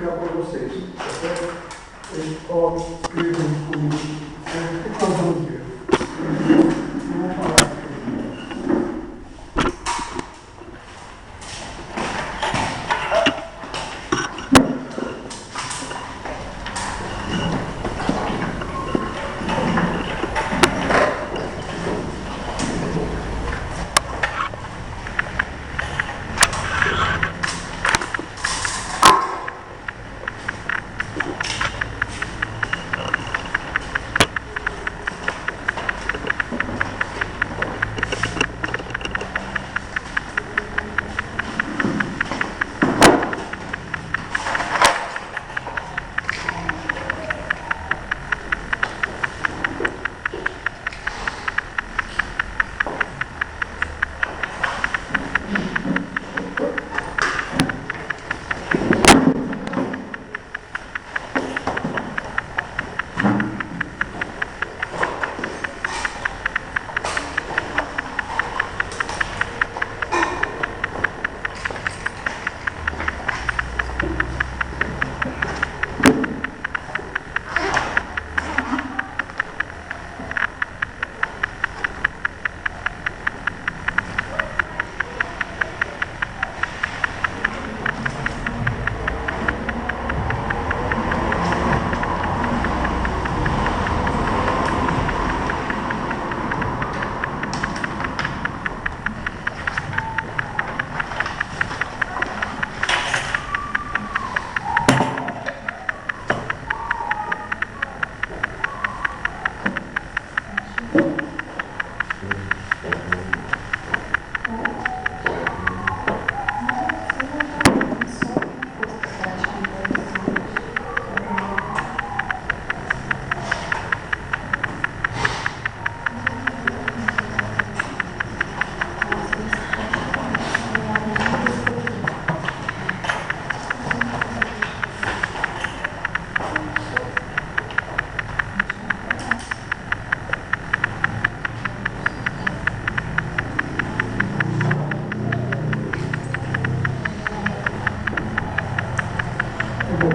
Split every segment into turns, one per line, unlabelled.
explicar para vocês. Tá certo? Ó, escrevam comigo. O que nós vamos ver? Eu vou falar.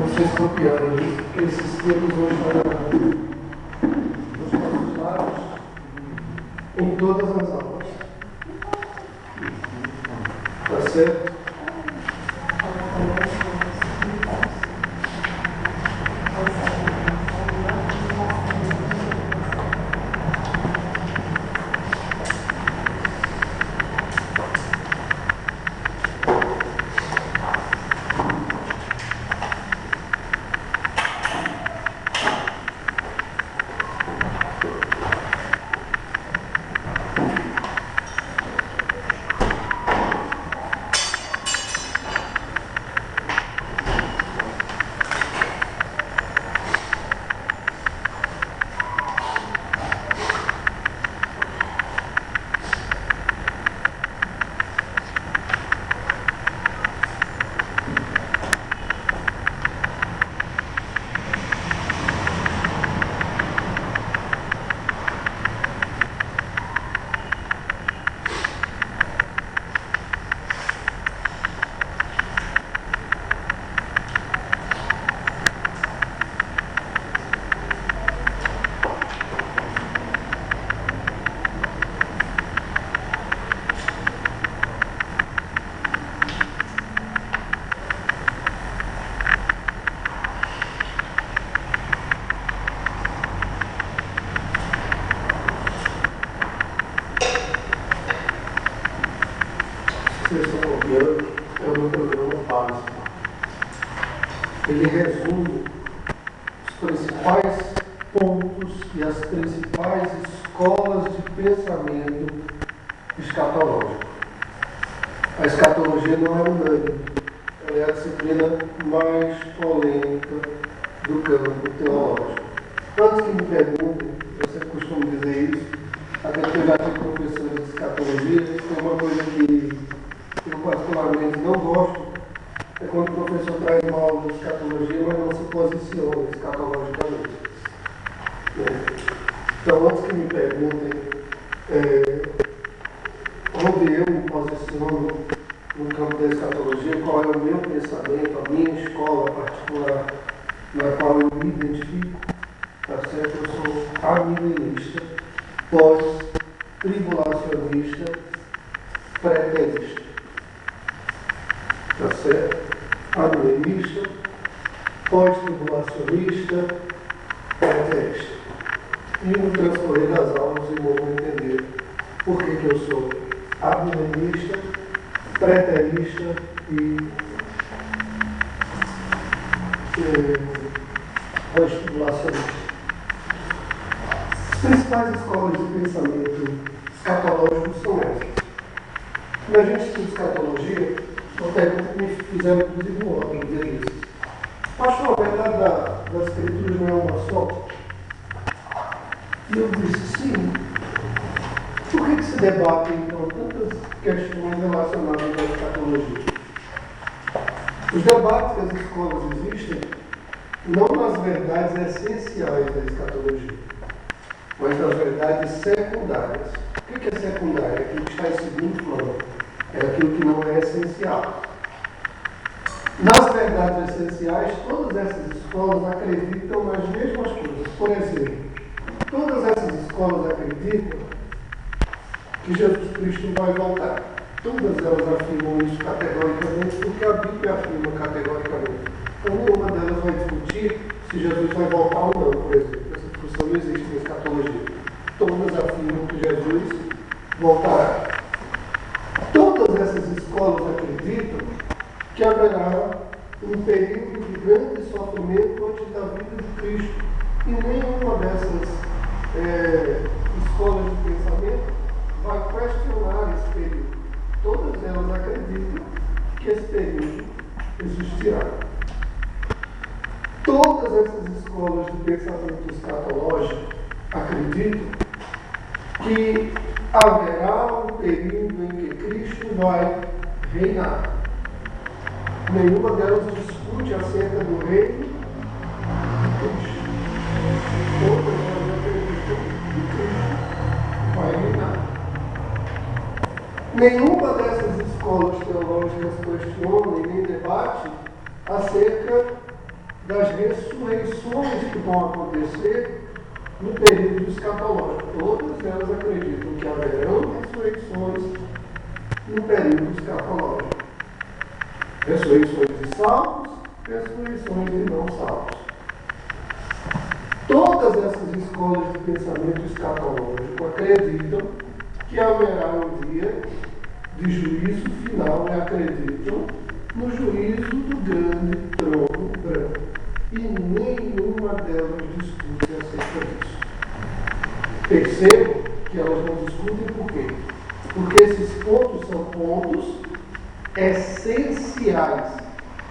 Vocês copiaram esses termos hoje nos nossos lados em todas as aulas. Tá certo? Vocês estão copiando é o meu programa básico. Ele resume os principais pontos e as principais escolas de pensamento escatológico. A escatologia não é unânime. Ela é a disciplina mais polêmica do campo teológico. Antes que me perguntem, eu sempre costumo dizer isso, até porque eu já fui professor de escatologia, tem uma coisa que eu particularmente não gosto, é quando o professor traz uma aula de escatologia, mas não se posiciona escatologicamente. Então, antes que me perguntem onde eu me posiciono no campo da escatologia, qual é o meu pensamento, a minha escola particular, na qual eu me identifico, tá certo? Eu sou amilenista, pós-tribulacionista, preterista, tá certo? Amilenista, pós-tribulacionista, preterista. E no transcorrer das aulas eu vou entender por que eu sou amilenista, preterista e pós-tribulacionista. As principais escolas de pensamento escatológico são essas. Quando a gente estuda escatologia, uma pergunta que me fizeram inclusive no órgão deles. Pastor, a verdade das escrituras não é uma só? E eu disse, sim. Por que se debatem, então, tantas questões relacionadas à escatologia? Os debates que as escolas existem, não nas verdades essenciais da escatologia, mas nas verdades secundárias. O que é secundário? É aquilo que está em segundo plano. É aquilo que não é essencial. Nas verdades essenciais, todas essas escolas acreditam nas mesmas coisas. Por exemplo, todas essas escolas acreditam que Jesus Cristo vai voltar. Todas elas afirmam isso categoricamente, porque a Bíblia afirma categoricamente. Então, nenhuma delas vai discutir se Jesus vai voltar ou não, por exemplo. Essa discussão não existe na escatologia. Todas afirmam que Jesus voltará. Todas essas escolas acreditam que haverá um período de grande sofrimento antes da vida de Cristo. E nenhuma dessas escolas de pensamento vai questionar esse período. Todas elas acreditam que esse período existirá. Todas essas escolas de pensamento escatológico acreditam que haverá um período em que Cristo vai reinar. Nenhuma delas discute acerca do reino de Cristo. Todas elas acreditam que Cristo vai reinar. Nenhuma dessas escolas teológicas questiona e nem debate acerca das ressurreições que vão acontecer no período escatológico. Todas elas acreditam que haverão ressurreições no período escatológico. Ressurreições de salvos, ressurreições de não salvos. Todas essas escolas de pensamento escatológico acreditam que haverá um dia de juízo final e acreditam no juízo do grande trono branco. E nenhuma delas discute acerca disso. Percebo que elas não discutem por quê? Porque esses pontos são pontos essenciais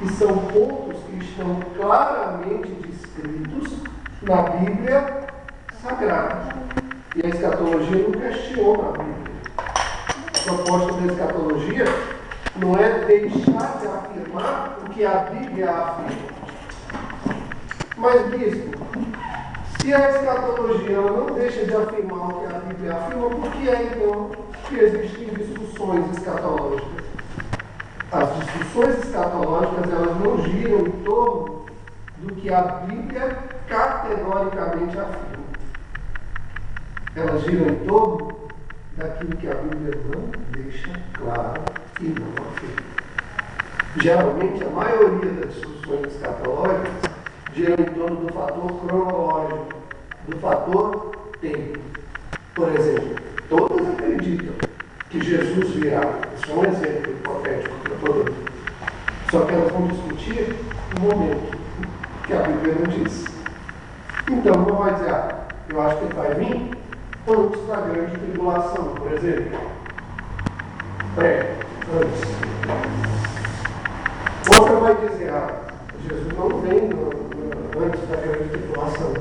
e são pontos que estão claramente descritos na Bíblia Sagrada. E a escatologia não questiona a Bíblia. A proposta da escatologia não é deixar de afirmar o que a Bíblia afirma. Mas, bispo, se a escatologia ela não deixa de afirmar o que a Bíblia afirma, por que é então que existem discussões escatológicas? As discussões escatológicas elas não giram em torno do que a Bíblia categoricamente afirma. Elas giram em torno daquilo que a Bíblia não deixa claro e não afirma. Geralmente, a maioria das discussões escatológicas gira em torno do fator cronológico, do fator tempo. Por exemplo, todas acreditam que Jesus virá. Isso é um exemplo hipotético que eu estou dando. Só que elas vão discutir no momento que a Bíblia não diz. Então, uma vai dizer, eu acho que ele vai vir antes da grande tribulação, por exemplo. Antes. Outra vai dizer, Jesus não vem antes da grande tribulação.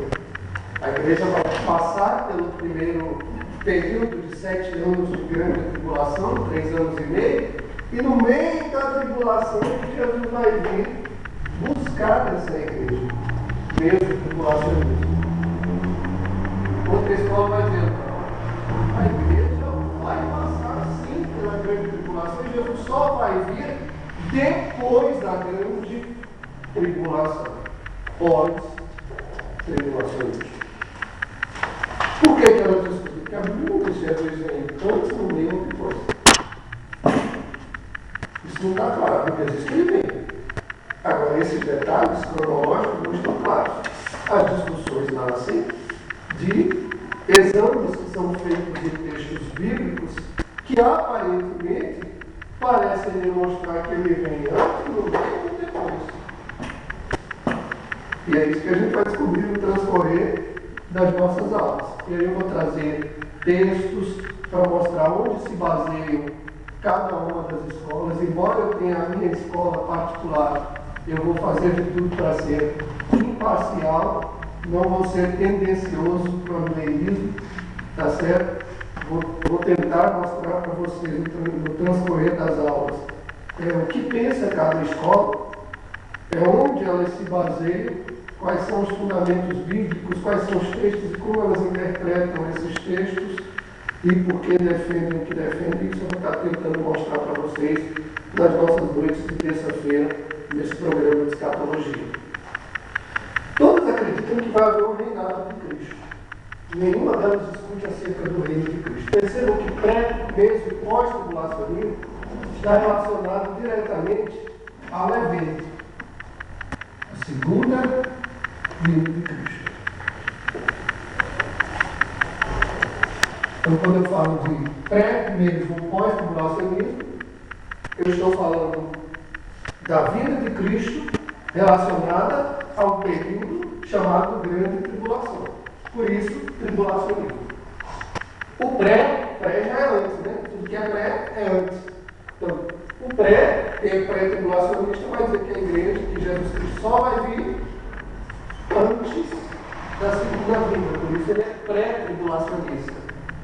A igreja vai passar pelo primeiro período de 7 anos de grande tribulação, 3 anos e meio, e no meio da tribulação Jesus vai vir buscar essa igreja, mesmo tribulacionismo. Outra escola vai dizer, a igreja vai passar sim pela grande tribulação e Jesus só vai vir depois da grande tribulação. Pós-tribulação. Por que ela diz isso? Porque a Bíblia não diz se às vezes vem antes, no meio ou depois. Isso não está claro, porque diz que ele vem. Agora, esses detalhes cronológicos não estão claros. As discussões nascem de exames que são feitos em textos bíblicos que aparentemente parecem demonstrar que ele vem antes, no meio ou depois. E é isso que a gente vai descobrir no transcorrer das nossas aulas. E aí eu vou trazer textos para mostrar onde se baseiam cada uma das escolas. Embora eu tenha a minha escola particular, eu vou fazer de tudo para ser imparcial, não vou ser tendencioso para o mileísmo, tá certo? Vou tentar mostrar para vocês no transcorrer das aulas o que pensa cada escola, onde elas se baseiam, quais são os fundamentos bíblicos, quais são os textos e como elas interpretam esses textos e por que defendem o que defendem. Isso eu vou estar tentando mostrar para vocês nas nossas noites de terça-feira, nesse programa de escatologia. Todas acreditam que vai haver um reinado de Cristo. Nenhuma delas discute acerca do reino de Cristo. Percebam que pré, mesmo e pós-tribulacionismo está relacionado diretamente ao evento. A segunda vinda de Cristo. Então, quando eu falo de pré, mesmo e pós-tribulacionismo, eu estou falando da vinda de Cristo relacionada ao período chamado Grande Tribulação. Por isso, tribulacionismo. O pré já é antes, né? Tudo que é pré é antes. Então, o pré, quem é pré-tribulacionista, vai dizer que a igreja, que Jesus Cristo só vai vir antes da segunda vinda. Por isso ele é pré-tribulacionista.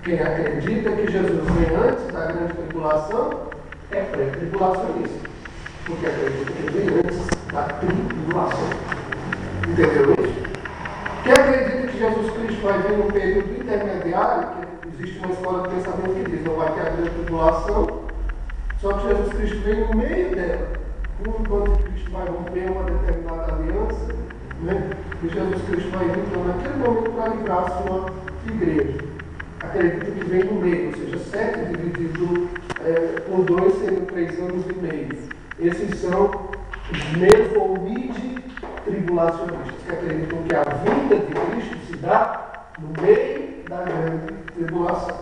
Quem acredita que Jesus vem antes da grande tribulação é pré-tribulacionista. Porque acredita que ele vem antes da tribulação. Entendeu isso? Quem acredita que Jesus Cristo vai vir num período intermediário, que existe uma escola de pensamento que diz não vai ter a grande tribulação, só que Jesus Cristo vem no meio dela. Enquanto Cristo vai romper uma determinada aliança, né? E Jesus Cristo vai vir então, naquele momento para livrar a sua igreja. Acredita que vem no meio, ou seja, 7 dividido por 2 sendo 3 anos e meio. Esses são os mesomide-tribulacionistas, que acreditam que a vinda de Cristo se dá no meio da grande tribulação.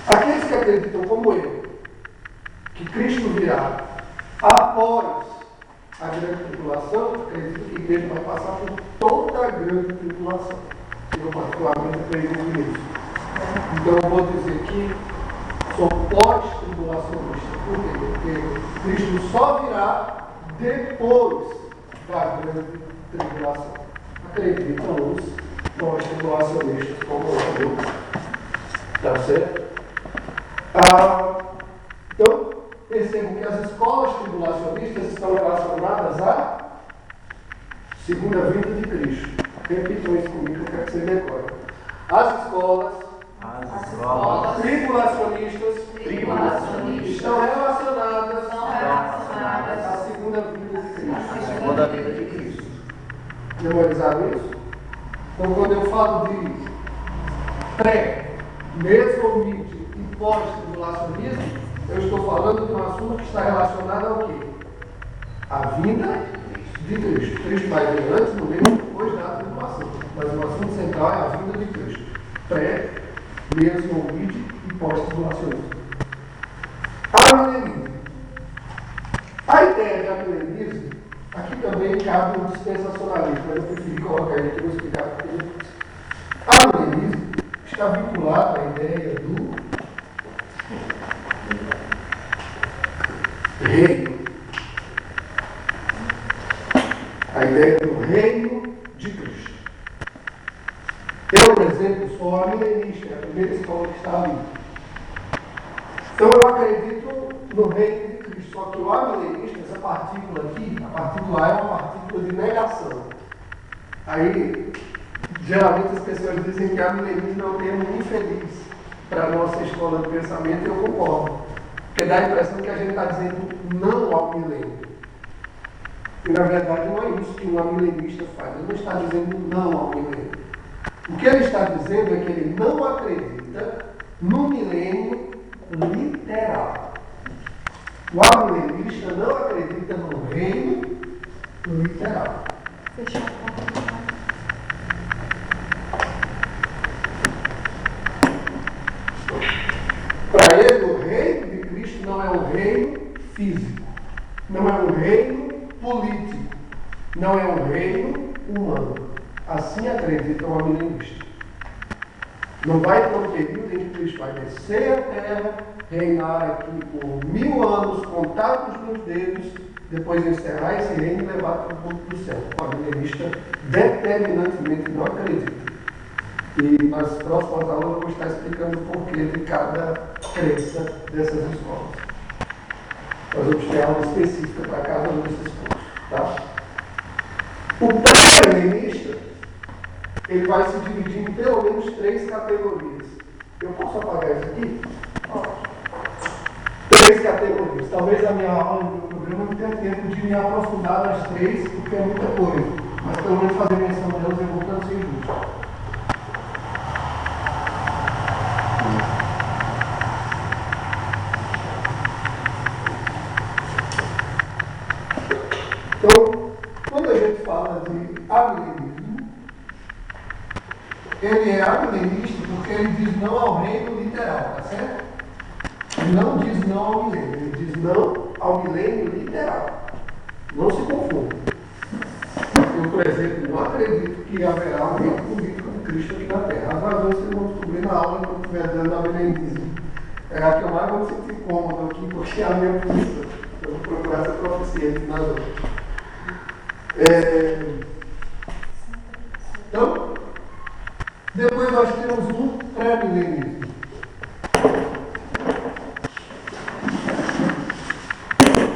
Aqueles que acreditam, como eu, que Cristo virá após a grande tribulação, acreditam que a igreja vai passar por toda a grande tribulação. Eu particularmente acredito nisso. Então eu vou dizer que sou pós-tribulacionista. Por quê? Porque Cristo só virá depois da grande tribulação. Acreditam os pós-tribulacionistas como eu. Tá certo? Então, percebam que as escolas tribulacionistas estão relacionadas à segunda vinda de Cristo. Repitam isso comigo, eu quero que vocês decorem. As escolas tribulacionistas estão relacionadas à segunda vinda de Cristo. Memorizaram isso? Então, quando eu falo de pré, mesomide e pós-tribulacionismo, eu estou falando de um assunto que está relacionado ao quê? A vinda de Cristo. Cristo vai vir antes, no meio, depois da tribulação. Mas o assunto central é a vinda de Cristo. Pré, mesomide e pós-tribulacionismo. Amilenismo. A ideia de amilenismo, aqui também cabe um dispensacionalismo, mas eu preferi colocar ele aqui e vou explicar por que. Amilenismo está vinculado à ideia do reino. A ideia do reino de Cristo. Eu, por exemplo, sou amilenista, a primeira escola que está ali. Então eu acredito no reino de Cristo, só que o amilenista, essa partícula aqui, a partícula A é uma partícula de negação. Aí, geralmente as pessoas dizem que amilenismo é um termo infeliz para a nossa escola de pensamento, e eu concordo. Porque Porque dá a impressão que a gente está dizendo não ao milênio. E na verdade não é isso que um amilenista faz. Ele não está dizendo não ao milênio. O que ele está dizendo é que ele não acredita no milênio literal. O amilenista não acredita no reino literal.
Fechou a porta.
Para ele, o reino de Cristo não é um reino físico, não é um reino político, não é um reino humano. Assim acredita o amilenista. Não vai ter um período em que Cristo vai descer a terra, reinar aqui por 1000 anos, contados nos dedos, depois encerrar esse reino e levar para o mundo do céu. O amilenista determinantemente não acredita. E nas próximas aulas eu vou estar explicando o porquê de cada crença dessas escolas. Nós vamos ter aula específica para cada um desses pontos. Tá? O pré-milenista, ele vai se dividir em pelo menos 3 categorias. Eu posso apagar isso aqui? 3 categorias. Talvez a minha aula do programa não tenha tempo de me aprofundar nas 3, porque é muita coisa. Mas pelo menos fazer menção delas eu vou tanto ser justo. Então, quando a gente fala de amilenismo, ele é amilenista porque ele diz não ao reino literal, tá certo? Ele não diz não ao milênio, ele diz não ao milênio literal. Não se confunda. Eu, por exemplo, não acredito que haverá um reino político de Cristo aqui na Terra. As razões vocês vão descobrir na aula que eu estiver dando amilenismo. É a que eu mais vou me sentir cômodo aqui, porque é a minha posição. Eu vou procurar ser proficiente nas outras. Então, depois nós temos um pré-milenismo.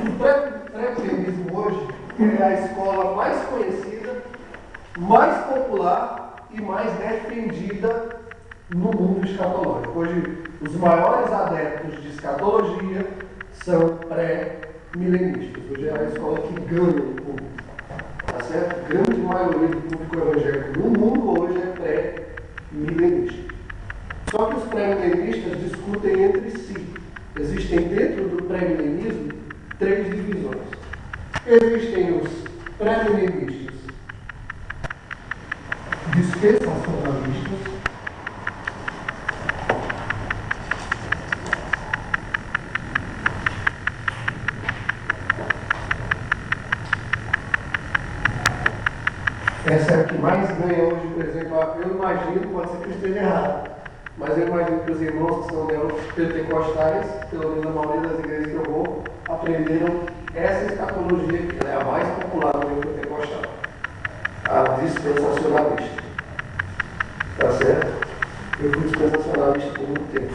O pré-milenismo hoje é a escola mais conhecida, mais popular e mais defendida no mundo escatológico. Hoje, os maiores adeptos de escatologia são pré-milenistas. Hoje é a escola que ganha o público. Tá certo? A grande maioria do público evangélico no mundo hoje é pré-milenista. Só que os pré-milenistas discutem entre si. Existem dentro do pré-milenismo 3 divisões. Existem os pré-milenistas dispensacionalistas, essa é a que mais ganha hoje, por exemplo. Eu imagino, pode ser que eu esteja errado, mas eu imagino que os irmãos que são neopentecostais, pelo menos a maioria das igrejas que eu vou, aprenderam essa escatologia que ela é a mais popular no neopentecostal, a dispensacionalista. Tá certo? Eu fui dispensacionalista por muito tempo.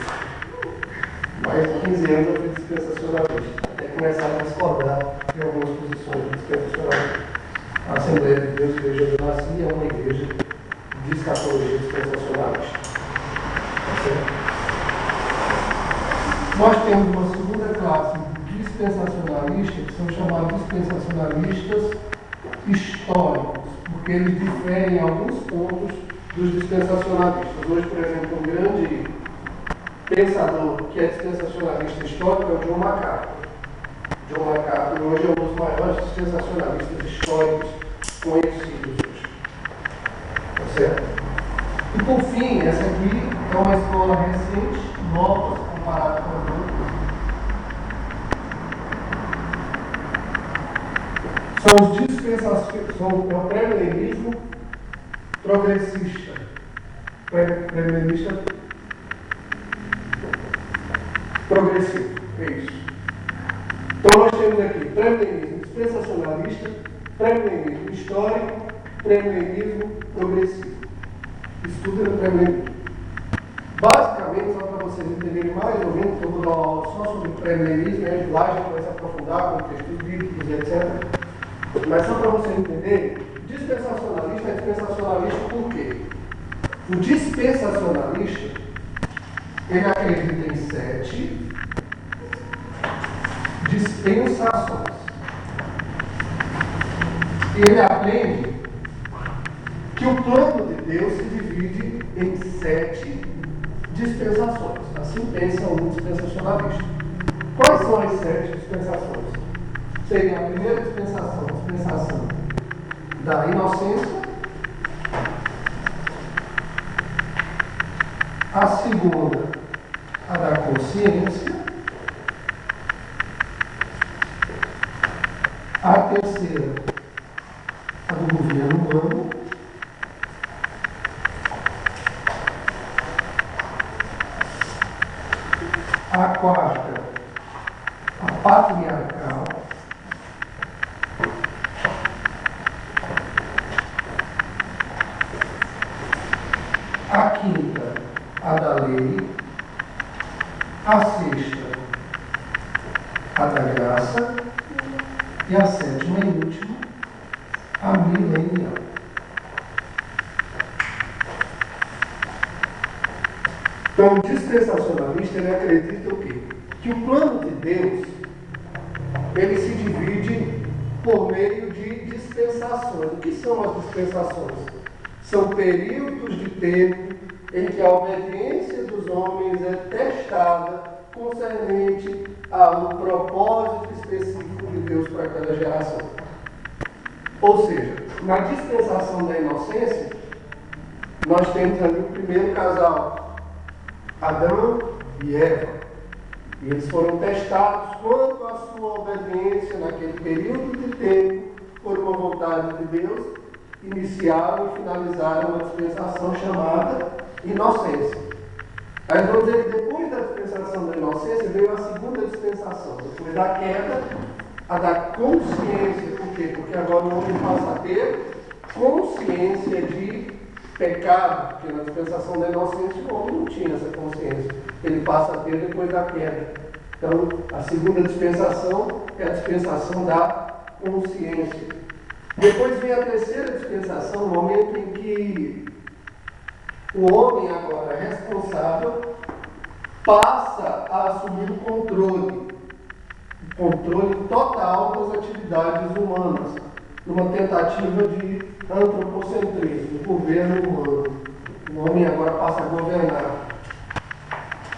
Mais de 15 anos eu fui dispensacionalista, até começar a discordar de algumas posições de dispensacionalista. A Assembleia de Deus, Igreja do Nasci, é uma igreja de escatologia dispensacionalista. Tá certo? Nós temos uma segunda classe de dispensacionalistas, que são chamados dispensacionalistas históricos, porque eles diferem em alguns pontos dos dispensacionalistas. Hoje, por exemplo, um grande pensador que é dispensacionalista histórico é o John MacArthur. John MacArthur hoje é um dos maiores dispensacionalistas históricos conhecidos hoje. Tá certo? E por fim, essa aqui é uma escola recente, nova, comparada com as outras. São os dispensacionalistas, é o pré-milenismo progressista. Pré-milenista progressivo. É isso. Então nós temos aqui pré-milenismo dispensacionalista, pré-milenismo histórico, pré-milenismo progressivo. Isso tudo é no pré-milenismo. Basicamente, só para vocês entenderem mais ou menos, eu vou dar uma aula só sobre pré-milenismo, e a gente lá já começa a aprofundar com textos bíblicos, etc. Mas só para vocês entenderem, dispensacionalista é dispensacionalista por quê? O dispensacionalista, ele acredita em 7 dispensações. E ele aprende que o plano de Deus se divide em 7 dispensações. Assim pensa um dispensacionalista. Quais são as 7 dispensações? Seria a primeira dispensação, a dispensação da inocência, a segunda, a da consciência, a terceira, a do governo humano, a quarta, a patriarcal, a quinta, a da lei, a sexta, a da graça, e a sétima e última, a milenial. Então, o dispensacionalista, ele acredita o quê? Que o plano de Deus, ele se divide por meio de dispensações. O que são as dispensações? São períodos de tempo em que a obediência dos homens é testada concernente a um propósito específico de Deus para aquela geração. Ou seja, na dispensação da inocência, nós temos ali o primeiro casal, Adão e Eva. E eles foram testados quanto à sua obediência naquele período de tempo, por uma vontade de Deus, iniciaram e finalizaram uma dispensação chamada inocência. Aí vamos dizer que depois da dispensação da inocência veio a segunda dispensação. Depois da queda, a da consciência. Por quê? Porque agora o homem passa a ter consciência de pecado, porque na dispensação da inocência o homem não tinha essa consciência. Ele passa a ter depois da queda. Então, a segunda dispensação é a dispensação da consciência. Depois vem a terceira dispensação, no momento em que o homem agora responsável passa a assumir o controle total das atividades humanas, numa tentativa de antropocentrismo, governo humano. O homem agora passa a governar.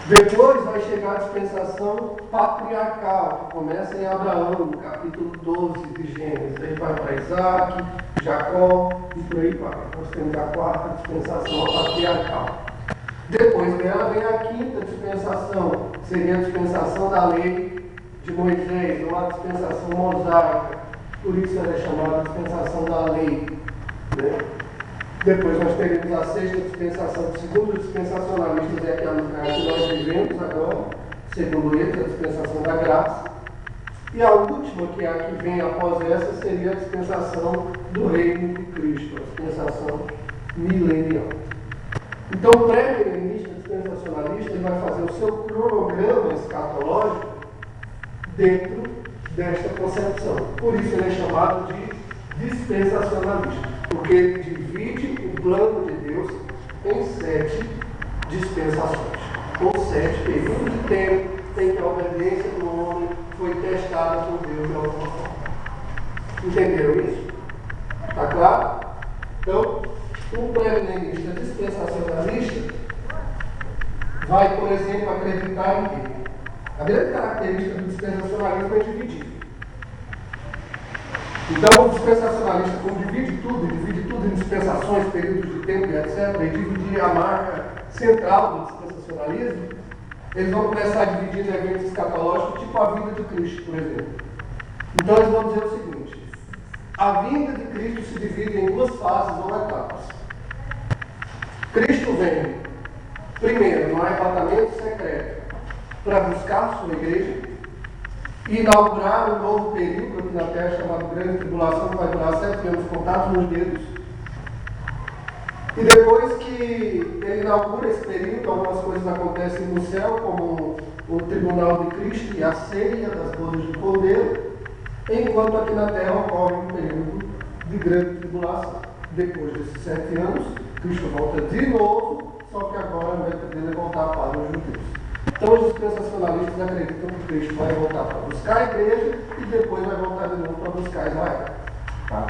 Depois vai chegar a dispensação patriarcal, que começa em Abraão, no capítulo 12 de Gênesis. Aí vai para Isaac, Jacó e por aí vai. Nós temos a quarta dispensação, a patriarcal. Depois dela vem a quinta dispensação, que seria a dispensação da lei de Moisés, ou a dispensação mosaica. Por isso ela é chamada a dispensação da lei. Né? Depois nós teremos a sexta dispensação, segundo dispensacionalistas, é aquela que nós vivemos agora, segundo eles, a dispensação da graça. E a última, que é a que vem após essa, seria a dispensação do reino de Cristo, a dispensação milenial. Então, o pré-milenista dispensacionalista ele vai fazer o seu cronograma escatológico dentro desta concepção. Por isso ele é chamado de dispensacionalista, porque ele divide o plano de Deus em 7 dispensações, ou 7 períodos de tempo em que a obediência do homem foi testada por Deus de alguma forma. Entenderam isso? Está claro? Então, o pré-milenista dispensacionalista vai, por exemplo, acreditar em quê? A grande característica do dispensacionalismo é dividir. Então, o dispensacionalista, como divide tudo em dispensações, períodos de tempo e etc., e dividir a marca central do dispensacionalismo, eles vão começar a dividir em eventos escatológicos, tipo a vinda de Cristo, por exemplo. Então, eles vão dizer o seguinte: a vinda de Cristo se divide em 2 fases ou etapas. Cristo vem, primeiro, no arrebatamento secreto, para buscar sua igreja e inaugurar um novo período aqui na Terra chamado Grande Tribulação, que vai durar 7 anos, contados nos dedos. E depois que ele inaugura esse período, algumas coisas acontecem no céu, como o tribunal de Cristo e a ceia das bodas do Cordeiro, enquanto aqui na Terra ocorre um período de grande tribulação. Depois desses 7 anos, Cristo volta de novo, só que agora a meta dele é voltar para os judeus. Então, os dispensacionalistas acreditam que Cristo vai voltar para buscar a igreja e depois vai voltar de novo para buscar Israel. Tá?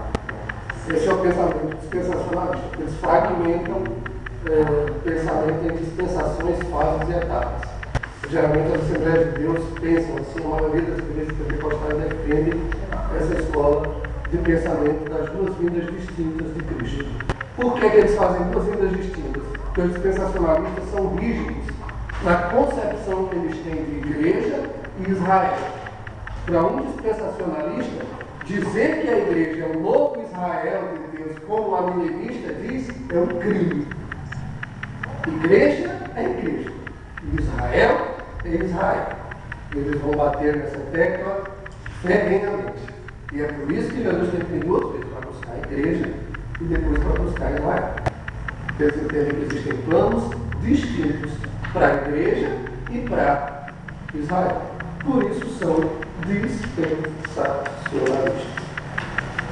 Esse é o pensamento dispensacionalista. Eles fragmentam o pensamento em dispensações, fases e etapas. Geralmente, as Assembleias de Deus pensam assim, a maioria das igrejas pentecostais defendem essa escola de pensamento das duas vindas distintas de Cristo. Por que eles fazem duas vindas distintas? Porque os dispensacionalistas são rígidos na concepção que eles têm de igreja e Israel. Para um dispensacionalista, dizer que a igreja é o novo Israel de Deus, como a milenista diz, é um crime. Igreja é igreja. E Israel é Israel. Eles vão bater nessa tecla ferrenhamente. E é por isso que Jesus teve que ir duas vezes para buscar a igreja e depois para buscar Israel. Eles entendem que existem planos distintos para a igreja e para Israel. Por isso são dispensacionalistas.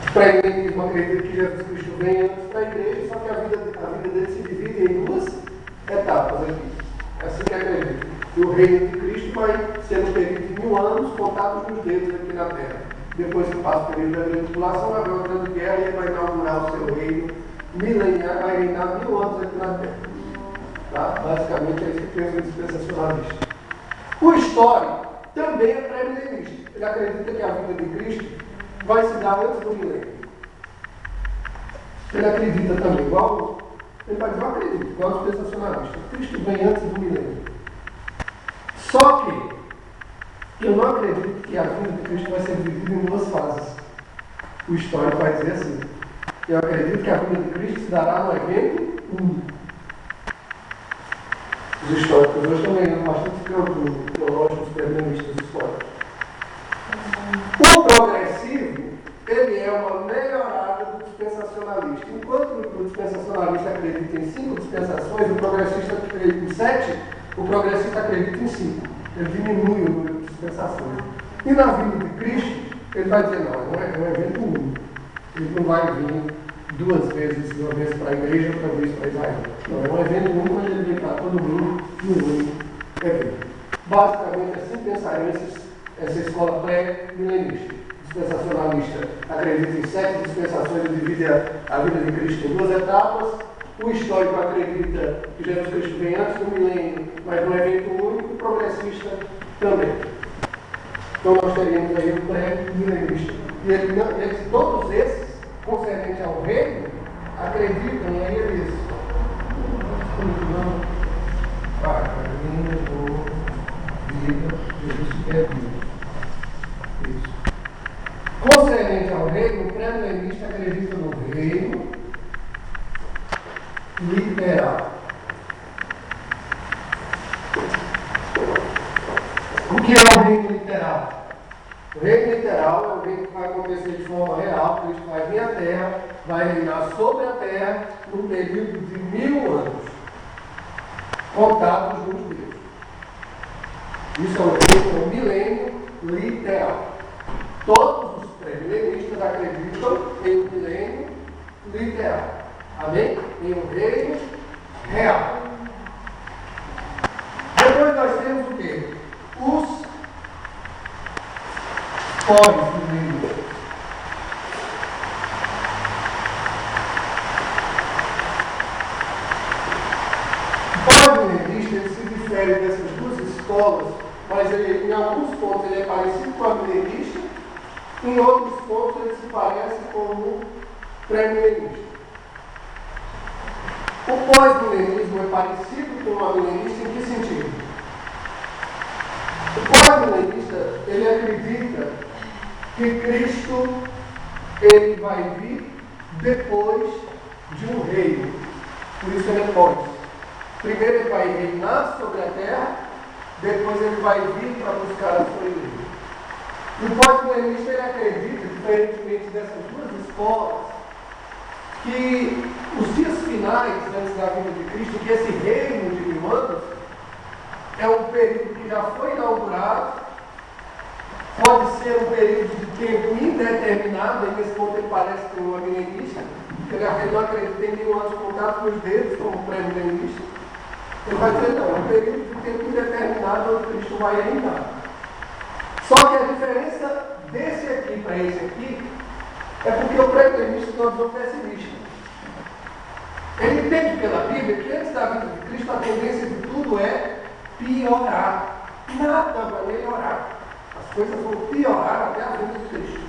O pré-milenismo acredita que Jesus Cristo vem antes para a igreja, só que a vida dele se divide em duas etapas aqui. É assim que acredita. E o reino de Cristo vai ser um período de 1000 anos, contados nos dedos aqui na terra. Depois que passa o período da grande tribulação, vai haver uma grande guerra e ele vai inaugurar o seu reino milenial, vai reinar 1000 anos aqui na terra. Tá? Basicamente é isso que pensa o dispensacionalista. O histórico também é pré-milenista. Ele acredita que a vida de Cristo vai se dar antes do milênio. Ele acredita também, ele vai dizer, eu acredito, igual o dispensacionalista. Cristo vem antes do milênio. Só que eu não acredito que a vinda de Cristo vai ser dividida em duas fases. O histórico vai dizer assim. Eu acredito que a vinda de Cristo se dará no evento único. Os históricos hoje estão ganhando bastante campo teológico, os pré-milenistas históricos. O progressivo, ele é uma melhorada do dispensacionalista. Enquanto o dispensacionalista acredita em 5 dispensações, o progressista acredita em 7, o progressista acredita em 5. Ele diminui o número de dispensações. E na vinda de Cristo, ele vai dizer, não, é um evento único. Ele não vai vir 2 vezes, uma vez para a igreja, outra vez para Israel. Não, é um evento único, mas ele vem para todo mundo no único evento. Basicamente, assim pensaria essa escola pré-milenista. Dispensacionalista acredita em 7 dispensações e divide a vida de Cristo em 2 etapas. O histórico acredita que Jesus Cristo vem antes do milênio, mas no evento único. O progressista também. Então nós teríamos aí o pré-milenista. E todos esses, concernente ao reino, acreditam em eles. Concernente ao reino, o pré-milenista acredita no reino literal. O que é o reino literal? O reino literal é o reino que vai acontecer de forma real. Cristo vai vir à terra, vai reinar sobre a terra num período de 1000 anos, contados nos dedos. Isso é o milênio literal. Todos os pré-milenistas acreditam em um milênio literal. Amém? Em um reino real. Depois nós temos o quê? Os pós-milenistas. O pós-milenista ele se difere dessas duas escolas, mas ele, em alguns pontos ele é parecido com a milenista, em outros pontos ele se parece com o pré-milenista. O pós-milenismo é parecido com a milenista em que sentido? O pós-milenista, ele acredita que Cristo ele vai vir depois de um reino. Por isso ele é pós. Primeiro ele vai reinar sobre a terra, depois ele vai vir para buscar a sua igreja. O pós-milenista ele acredita, diferentemente dessas duas escolas, que os dias finais antes da vinda de Cristo, que esse reino de 1000 anos é um período que já foi inaugurado, pode ser um período de tempo indeterminado, e nesse ponto ele parece ter uma milenista, ele não acredita em 1000 anos contados nos dedos como pré-milenista. Ele vai dizer, não, é um período de tempo indeterminado onde Cristo vai reinar. Só que a diferença desse aqui para esse aqui é porque o preterista tem uma visão pessimista. Ele entende pela Bíblia que antes da vida de Cristo a tendência de tudo é piorar. Nada vai melhorar. As coisas vão piorar até a vinda de Cristo.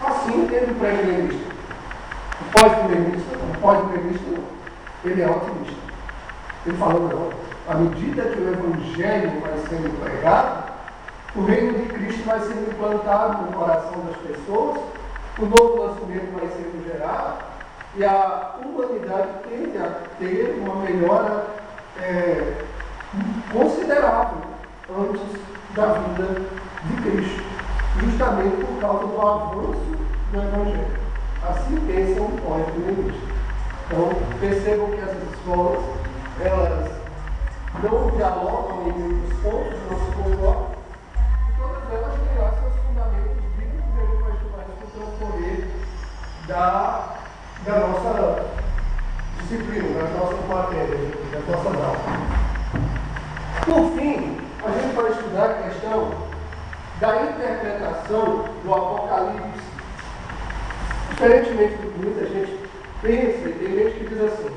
Assim entende o pré-milenista. O pós-milenista não. O pós-milenista não. Ele é otimista. Ele fala, não, à medida que o Evangelho vai sendo pregado, o reino de Cristo vai sendo implantado no coração das pessoas, o novo nascimento vai sendo gerado, e a humanidade tende a ter uma melhora considerável antes da vinda de Cristo, justamente por causa do avanço do Evangelho. Assim pensam os pós-milenistas. Então, percebam que essas escolas, elas não dialogam em muitos pontos, não se concordam, e todas elas têm lá seus fundamentos bíblicos, e a gente vai estudar isso no transcorrer da nossa disciplina, das nossas matérias, das nossas aulas. Por fim, a gente vai estudar a questão da interpretação do Apocalipse. Diferentemente do que muita gente pensa, e tem gente que diz assim,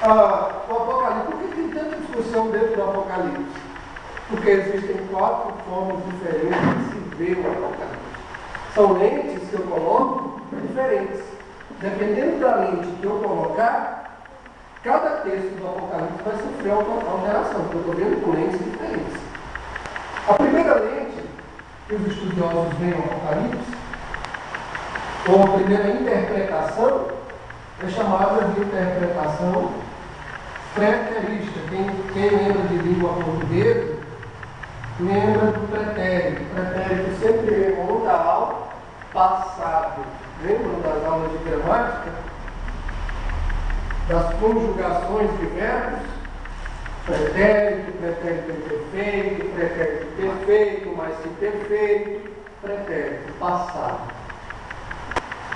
o Apocalipse, por que tem tanta discussão dentro do Apocalipse? Porque existem 4 formas diferentes de se ver o Apocalipse. São lentes que eu coloco diferentes. Dependendo da lente que eu colocar, cada texto do Apocalipse vai sofrer uma alteração, porque eu estou vendo com lentes diferentes. A primeira lente que os estudiosos veem o Apocalipse, ou a primeira interpretação, é chamada de interpretação preterista. Quem lembra de língua portuguesa, lembra do pretérito. O pretérito sempre remonta ao passado. Lembram das aulas de gramática? Das conjugações de verbos? Pretérito, pretérito imperfeito, pretérito perfeito, mais que perfeito, pretérito passado.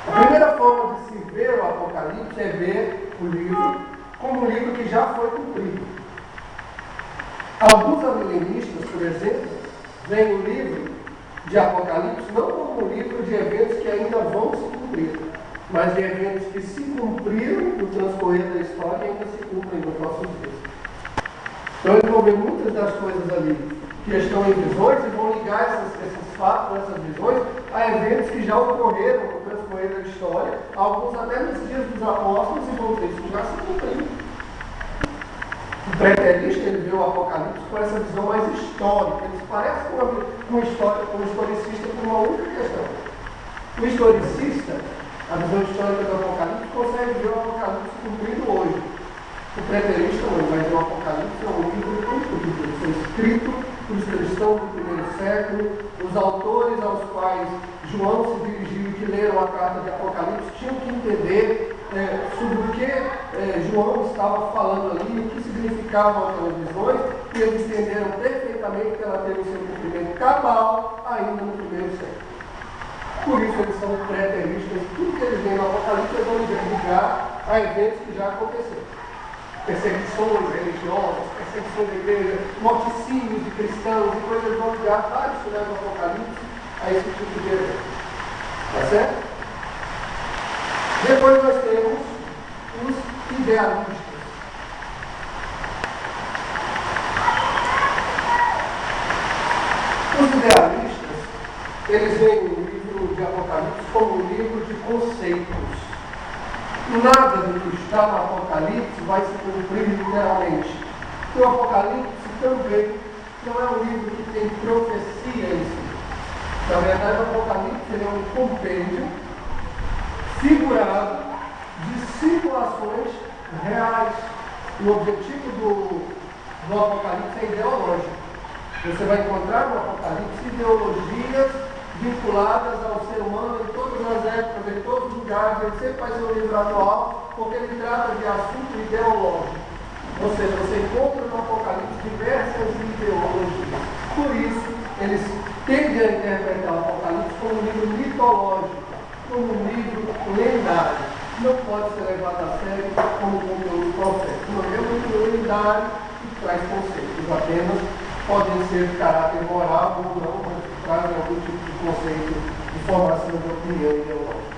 A primeira forma de se ver o Apocalipse é ver o livro como um livro que já foi cumprido. Alguns amilenistas, por exemplo, veem o livro de Apocalipse não como um livro de eventos que ainda vão se cumprir, mas de eventos que se cumpriram no transcorrer da história e ainda se cumprem nos nossos dias. Então eles vão ver muitas das coisas ali que estão em visões e vão ligar esses fatos, essas visões, a eventos que já ocorreram no transcorrer da história, alguns até nos dias dos apóstolos, e vão dizer, isso já se cumpriu. O preterista, ele vê o Apocalipse com essa visão mais histórica. Ele se parece com um historicista por uma única questão. O historicista, a visão histórica do Apocalipse, consegue ver o Apocalipse cumprido hoje. O preterista não, vai ver o Apocalipse é um livro cumprido. Ele foi escrito pelos cristãos do primeiro século. Os autores aos quais João se dirigiu e que leram a carta de Apocalipse tinham que entender sobre o que João estava falando ali, o que significavam aquelas visões, e eles entenderam perfeitamente que ela teve o seu cumprimento cabal ainda no primeiro século. Por isso eles são preteristas, tudo que eles veem no Apocalipse eles vão ligar a eventos que já aconteceram. Perseguições religiosas, perseguições da igreja, morticínios de cristãos e coisas, eles vão ligar vários sinais do Apocalipse a esse tipo de evento. Tá certo? Depois nós temos os idealistas. Os idealistas, eles veem o livro de Apocalipse como um livro de conceitos. Nada do que está no Apocalipse vai se cumprir literalmente. E o Apocalipse também não é um livro que tem profecia em si. Na verdade, o Apocalipse é um compêndio figurado de simulações reais. O objetivo do Apocalipse é ideológico. Você vai encontrar no Apocalipse ideologias vinculadas ao ser humano em todas as épocas, em todos os lugares. Ele sempre vai ser um livro atual, porque ele trata de assunto ideológico. Ou seja, você encontra no Apocalipse diversas ideologias. Por isso, eles tendem a interpretar o Apocalipse como um livro mitológico, como um livro lendário. não pode ser levado a sério como conteúdo profético. Não é uma unidade que traz conceitos, apenas podem ser de caráter moral ou não, mas trazem algum tipo de conceito de formação de opinião ideológica.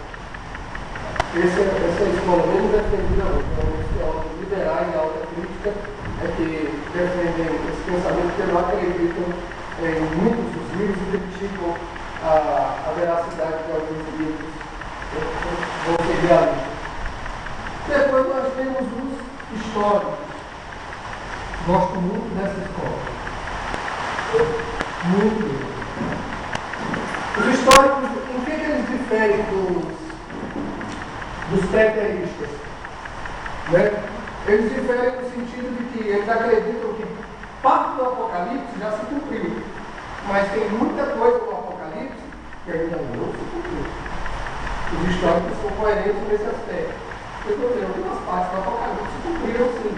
Essa escola menos defendida hoje, os teólogos liberais e alta crítica é que defendem esse pensamento que não acreditam em muitos dos livros e criticam a veracidade de alguns livros vão ser realistas. Depois nós temos os históricos. Gosto muito dessa escola. Muito. Os históricos, em que eles diferem dos preteristas? Né? Eles diferem no sentido de que eles acreditam que parte do Apocalipse já se cumpriu, mas tem muita coisa no Apocalipse que ainda não se cumpriu. Os históricos são coerentes nesse aspecto. Eu estou dizendo, algumas partes do Apocalipse se cumpriram sim.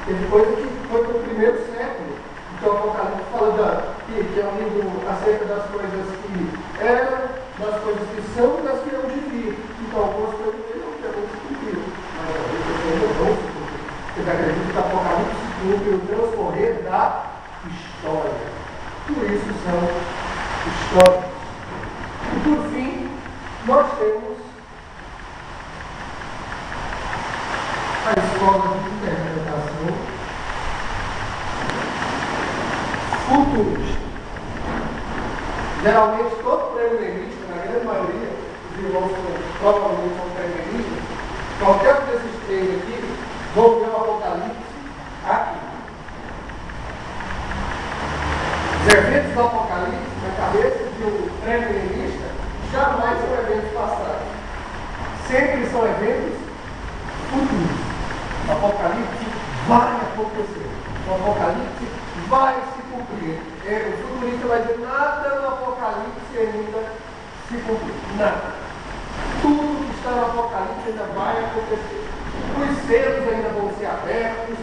Teve coisa que foi para o primeiro século. Então o Apocalipse fala que é um livro acerca das coisas que eram, das coisas que são e das que não deviam. Então algumas coisas não se cumpriram. Mas às vezes ainda não se cumpriram. Porque acredito que o Apocalipse se cumpre o transcorrer da história. Por isso são históricos. E por fim, nós temos a escola de interpretação futurista. Geralmente, todo premierista, na grande maioria, os irmãos provavelmente são premieristas, qualquer um desses três aqui vão ver o Apocalipse aqui. Os eventos do Apocalipse, na cabeça de um premierista, jamais são eventos passados. Sempre são eventos futuros. O Apocalipse vai acontecer. O Apocalipse vai se cumprir. O futurista vai dizer, nada no Apocalipse ainda se cumpriu. Nada. Tudo que está no Apocalipse ainda vai acontecer. Os selos ainda vão ser abertos,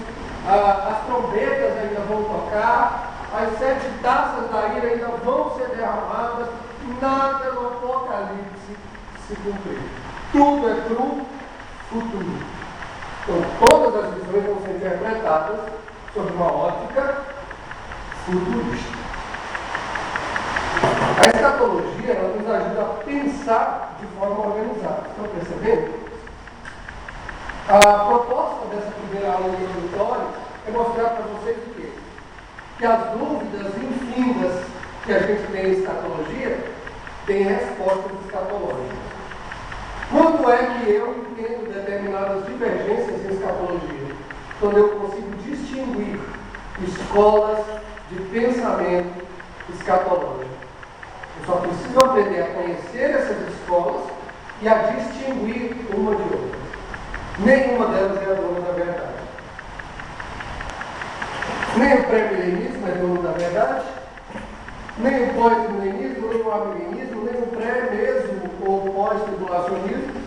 as trombetas ainda vão tocar, as 7 taças da ira ainda vão ser derramadas. Nada no Apocalipse se cumpriu. Tudo é para o futuro. Então, todas as visões vão ser interpretadas sob uma ótica futurista. A escatologia ela nos ajuda a pensar de forma organizada. Estão percebendo? A proposta dessa primeira aula introdutória é mostrar para vocês o quê? Que as dúvidas infindas que a gente tem em escatologia têm respostas escatológicas. Quando é que eu entendo determinadas divergências em escatologia? Quando eu consigo distinguir escolas de pensamento escatológico. Eu só preciso aprender a conhecer essas escolas e a distinguir uma de outra. Nenhuma delas é a dona da verdade. Nem o pré-milenismo é dono da verdade, nem o pós-milenismo, nem o amilenismo, nem o pré-mesmo ou pós-tribulacionismo,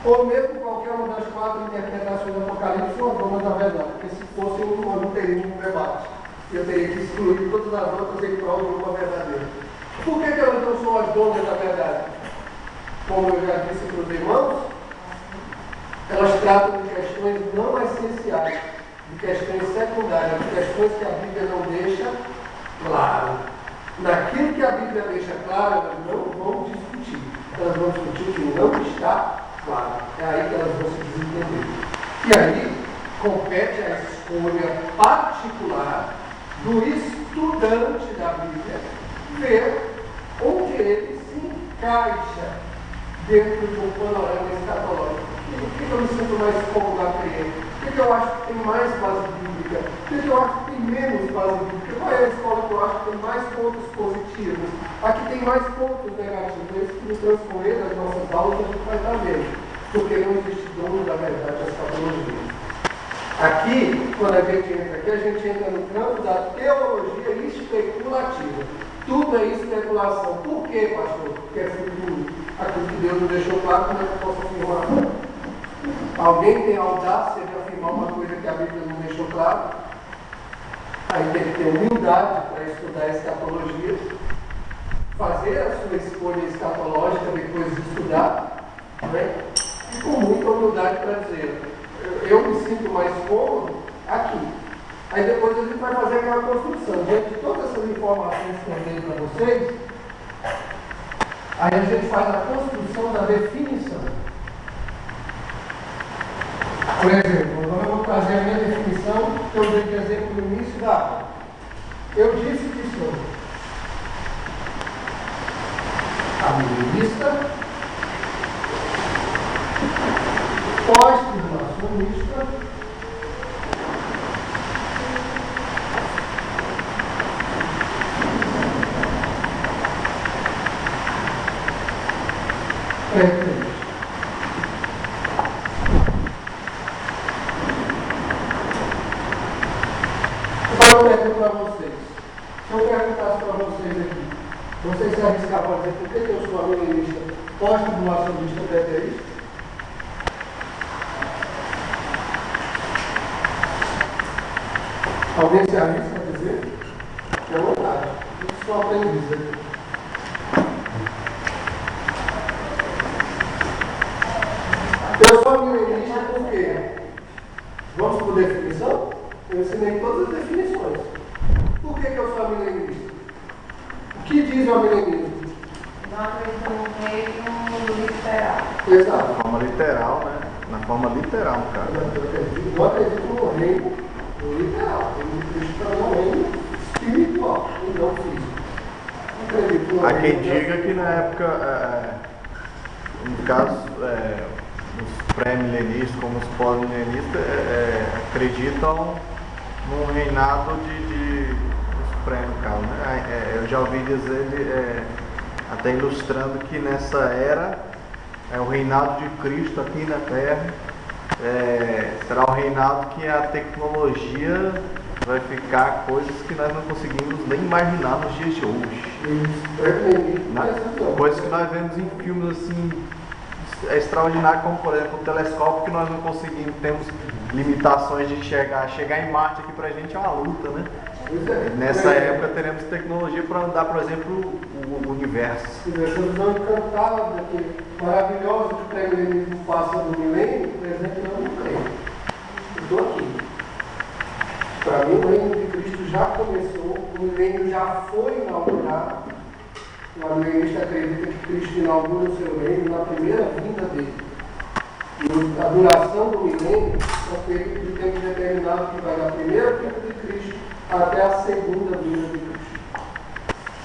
ou mesmo qualquer uma das 4 interpretações do Apocalipse são as donas da verdade, porque se fossem não teria um debate. Eu teria que excluir todas as outras em prol de uma verdadeira. Por que elas não são as donas da verdade? Como eu já disse para os irmãos, elas tratam de questões não essenciais, de questões secundárias, de questões que a Bíblia não deixa claro. Naquilo que a Bíblia deixa claro, elas não vão discutir. Elas vão discutir o que não está claro. É aí que elas vão se desentender. E aí, compete a escolha particular do estudante da Bíblia ver onde ele se encaixa dentro do panorama escatológico. O que eu me sinto mais cômodo a crer? O que eu acho que tem mais base bíblica? O que eu acho que tem menos base bíblica? Qual é a escola que eu acho que tem mais pontos positivos? A que tem mais pontos negativos? Esse que no transcorrer das nossas aulas a gente vai dar menos, porque não existe dono da verdade a escatologia. Aqui, quando a gente entra aqui, a gente entra no campo da teologia especulativa. Tudo é especulação. Por quê, pastor? Porque é futuro. Aquilo que Deus nos deixou claro, como é que eu posso afirmar? Alguém tem a audácia de afirmar uma coisa que a Bíblia não deixou claro? Aí tem que ter humildade para estudar a escatologia, fazer a sua escolha escatológica depois de estudar, né? E com muita humildade para dizer, eu me sinto mais cômodo aqui. Aí depois a gente vai fazer aquela construção. Diante de todas essas informações que eu dei para vocês, aí a gente faz a construção da definição. Por exemplo, agora eu vou trazer a minha definição, que eu dei de exemplo no início da aula. Eu disse que sou amilenista, pós-tribulacionista, pré-crente. Agora eu pergunto para vocês. Se eu perguntasse para vocês aqui, vocês se arriscavam a dizer por que eu sou amilenista, pós-tribulacionista, pré-crente? Alguém se arrisca a dizer? É vontade. Isso só aprendiz aqui. Eu sou amilenista por quê? Vamos por definição? Eu ensinei todas as definições. Por que eu sou amilenista? O que diz o amilenismo?
Não acredito no reino literal.
Exato.
Na forma literal, né? Na forma literal, no caso.
Eu acredito no reino literal. Eu acredito no reino espiritual e não físico. Acredito no
Há quem
reino
diga que na época, no caso, os pré-milenistas como os pós-milenistas acreditam num reinado de supremo, no caso, né? Eu já ouvi dizer, até ilustrando que nessa era o reinado de Cristo aqui na Terra será o reinado que a tecnologia vai ficar coisas que nós não conseguimos nem imaginar nos dias de hoje. Coisas que nós vemos em filmes assim extraordinários, como por exemplo o telescópio, que nós não conseguimos, temos limitações de chegar em Marte aqui pra gente é uma luta, né? Nessa época teremos tecnologia para andar, por exemplo, o universo.
Essa visão encantada daqui, maravilhosa que o pré-milenismo passa do milênio, por exemplo, eu não creio. Eu estou aqui. Para mim, o reino de Cristo já começou, o milênio já foi inaugurado. O amilenista acredita que Cristo inaugura o seu reino na primeira vinda dele. E a duração do milênio é um período de tempo determinado que vai da primeira vinda de Cristo até a segunda vinda de Cristo.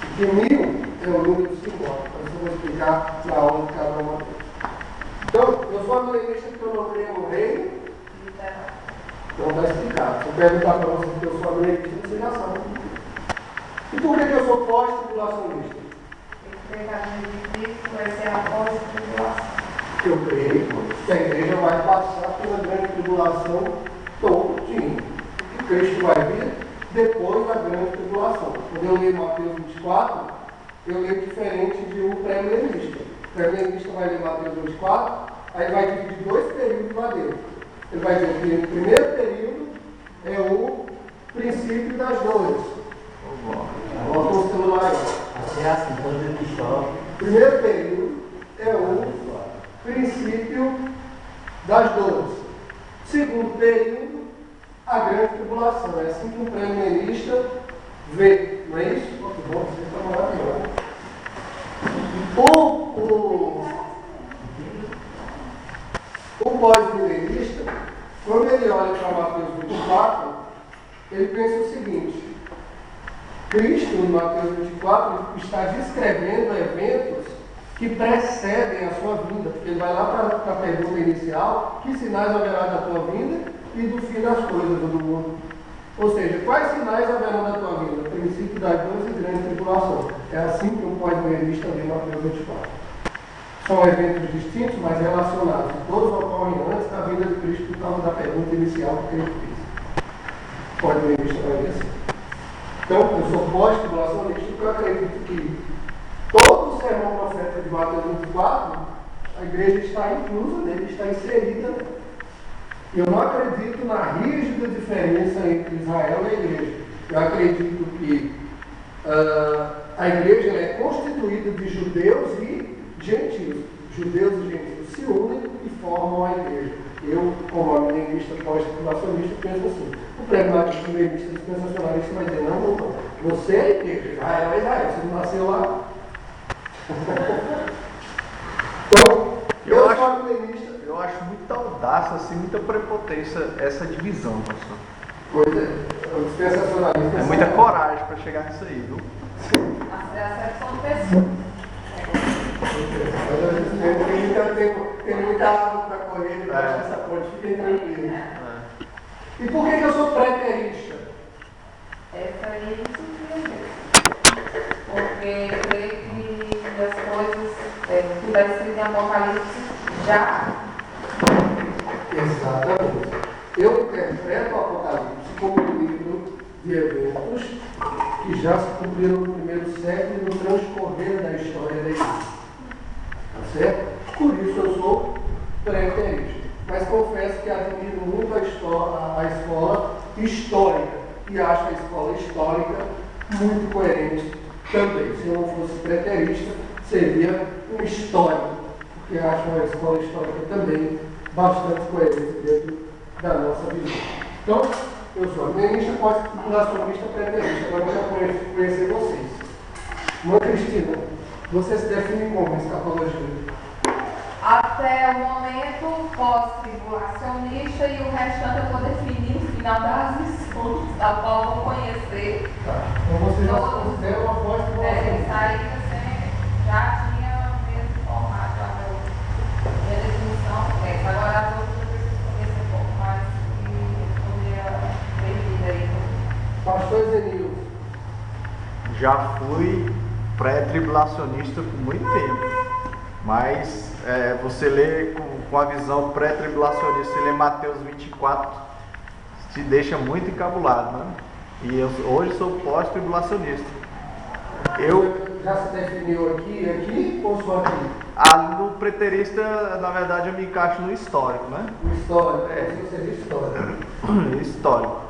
E que 1000 é o número simbólico, mas eu vou explicar na aula de cada uma delas. Então, eu sou amilenista porque eu não creio no reino. Não está explicado. Se eu perguntar para vocês que eu sou amilenista, vocês já sabem. E por que eu sou pós-tribulacionista?
Porque a vida de Cristo vai ser após a tribulação.
Eu creio que a igreja vai passar pela grande tribulação todinha. Que Cristo vai vir depois da grande tribulação. Quando eu leio Mateus 24, eu leio diferente de um pré-milenista. O pré-milenista vai ler Mateus 24, aí vai dividir 2 períodos lá dentro. Ele vai dizer que o primeiro período é o princípio das dores. O apóstolo lá.
Até assim, quando ele chove.
O primeiro período é o princípio das dores. Segundo período, a grande tribulação. É assim que um pré-milenista vê, não é isso? Oh, que bom, você está maravilhoso. O pós-milenista, quando ele olha para Mateus 24, ele pensa o seguinte: Cristo, em Mateus 24, está descrevendo eventos que precedem a sua vinda, porque ele vai lá para a pergunta inicial: que sinais haverá da tua vinda e do fim das coisas do mundo? Ou seja, quais sinais haverão da tua vinda? O princípio das dores e grande tribulação. É assim que um pós-milenista lê Mateus 24. São eventos distintos, mas relacionados. Todos ocorrem antes da vinda de Cristo por causa da pergunta inicial que ele fez. Pós-milenista vai ver assim. Então, eu sou pós-tribulacionista porque eu acredito que todo o sermão profético de Mateus 24, a igreja está inclusa nele, está inserida nele. Eu não acredito na rígida diferença entre Israel e a igreja. Eu acredito que a igreja é constituída de judeus e gentios. Judeus e gentios se unem que formam a igreja. Eu, como milenista pós-tribulacionista, penso assim: o pragmático milenista dispensacionalista vai dizer: não. Você é a igreja, Israel é Israel, você não nasceu lá. Então, eu sou milenista.
Eu acho muita audácia, assim, muita prepotência essa divisão, pastor.
Pois é, o dispensacionalista.
É muita coragem para chegar nisso aí, viu?
A acepção de pessoas.
Tem muita água para correr debaixo dessa ponte, fiquem tranquilos. E por que eu sou preterista?
Essa aí me surpreendeu. Porque eu creio que as coisas, tudo está escrito em Apocalipse já.
Exatamente. Eu interpreto o Apocalipse como um livro de eventos que já se cumpriram no primeiro século e no transcorrer da história da igreja. Tá certo? Por isso eu sou preterista. Mas confesso que admiro muito a escola histórica e acho a escola histórica muito coerente também. Se eu não fosse preterista, seria um histórico, porque acho a escola histórica também bastante coerente dentro da nossa visão. Então, eu sou milenista, pós-tribulacionista, preterista. Agora eu quero conhecer vocês. Irmã Cristina, você se define como escatologia?
Até o momento pós-tribulacionista e o restante eu vou definir no final das lições, da qual eu vou conhecer.
Tá. Então você já se considera uma
Isso
pós-tribulacionista.
aí você já tinha mesmo formado a minha definição. Agora as outras eu preciso conhecer um pouco mais e responder a pergunta aí.
Pastor Zenilson.
Já fui pré-tribulacionista por muito tempo, mas você lê com a visão pré-tribulacionista, você lê Mateus 24, te deixa muito encabulado, né? E eu hoje sou pós-tribulacionista.
Já se definiu aqui ou só aqui?
No preterista, na verdade, eu me encaixo no histórico, né?
O histórico, você seria histórico.
Histórico.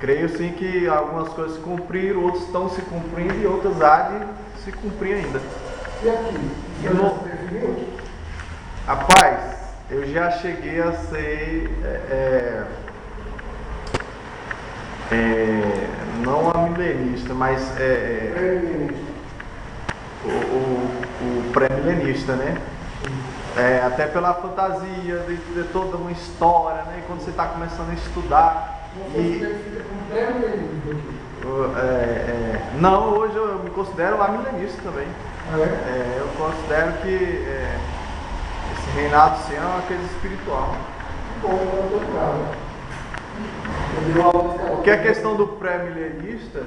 Creio sim que algumas coisas se cumpriram, outras estão se cumprindo e outras há de se cumprir ainda.
E aqui? Você já se definiu?
Rapaz, eu já cheguei a ser, não a milenista, mas o pré-milenista, né? Até pela fantasia de toda uma história, né? E quando você está começando a estudar.
Você se identifica como pré-milenista aqui?
Não, hoje eu me considero amilenista também.
Ah, é?
Eu considero que esse reinado sim é uma coisa espiritual.
Bom, eu estou claro. Eu dei uma aula.
Porque a questão do pré-milenista,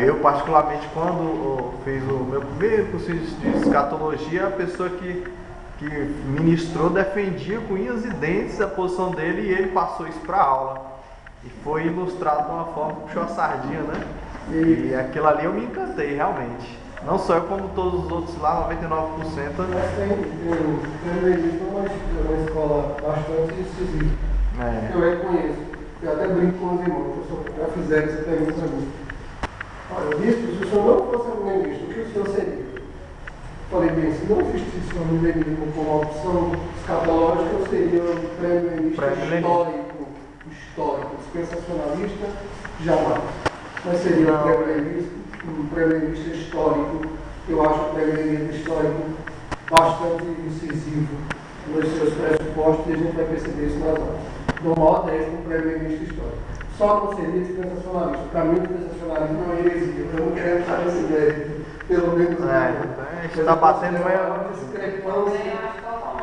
eu particularmente quando fiz o meu primeiro curso de escatologia, a pessoa que ministrou defendia com unhas e dentes a posição dele e ele passou isso para a aula. E foi ilustrado de uma forma que puxou a sardinha, né? E aquilo ali eu me encantei realmente. Não só eu, como todos os outros lá, 99%.
Mas tem uma escola bastante decisiva. Eu reconheço. Eu até brinco com os irmãos, já fizeram essa pergunta para mim. Olha, bispo, se o senhor não fosse milenista, o que o senhor seria? Falei bem, se não existisse o milenismo como uma opção escatológica, eu seria um pré-milenista histórico, dispensacionalista, jamais. Mas seria um pré-milenista histórico. Eu acho o pré-milenista histórico bastante incisivo nos seus pressupostos e a gente vai perceber isso nas aulas. Dou maior 10 para um pré-milenista histórico. Só não seria dispensacionalista. Para mim, o dispensacionalismo é uma heresia. Eu não quero estar nesse mérito. Pelo menos
a gente está batendo
uma discrepância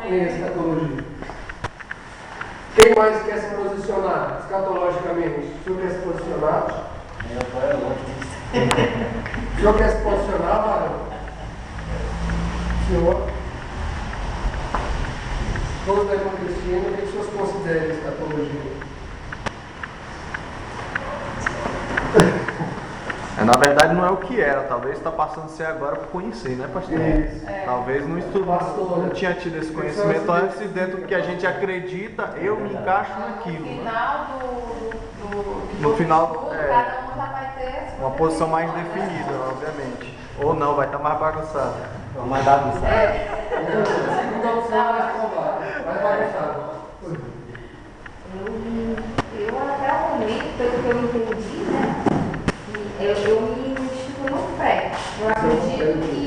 em escatologia. Quem mais quer se posicionar escatologicamente? O senhor quer se posicionar? O senhor quer se posicionar, Varão? Senhor? Todos da irmã Cristina, o que os senhores consideram escatologia?
Na verdade não é o que era, talvez está passando a ser agora por conhecer, né, pastor? Talvez não estudou, não tinha tido esse conhecimento antes e dentro do que a gente acredita, eu me encaixo naquilo. No final
cada um já vai ter
uma posição mais definida, obviamente. Ou não, vai estar mais bagunçada.
Mais bagunçado.
A segunda opção é mais provável. Mais bagunçado.
Eu até o momento, pelo que eu entendi, né? Eu me identifico no pré. Eu acredito que.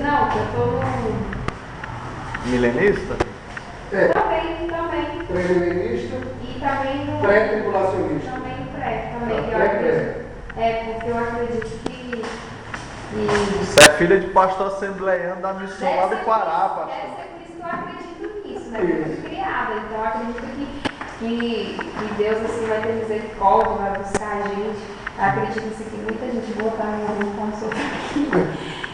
Não, eu estou no.
Milenista?
Também.
Pré-milenista,
E também no.
pré-tribulacionista.
Também pré. Também que eu
Pré-pré.
acredito. Porque eu acredito que.
Você é filha de pastor assembleiano da missão lá do Pará, pastor.
Deve ser por isso que eu acredito nisso, né? Porque eu fui criada. Então eu acredito que Deus assim, vai ter misericórdia, vai buscar a gente. Eu acredito assim, que muita gente botar minha mão como sou aqui.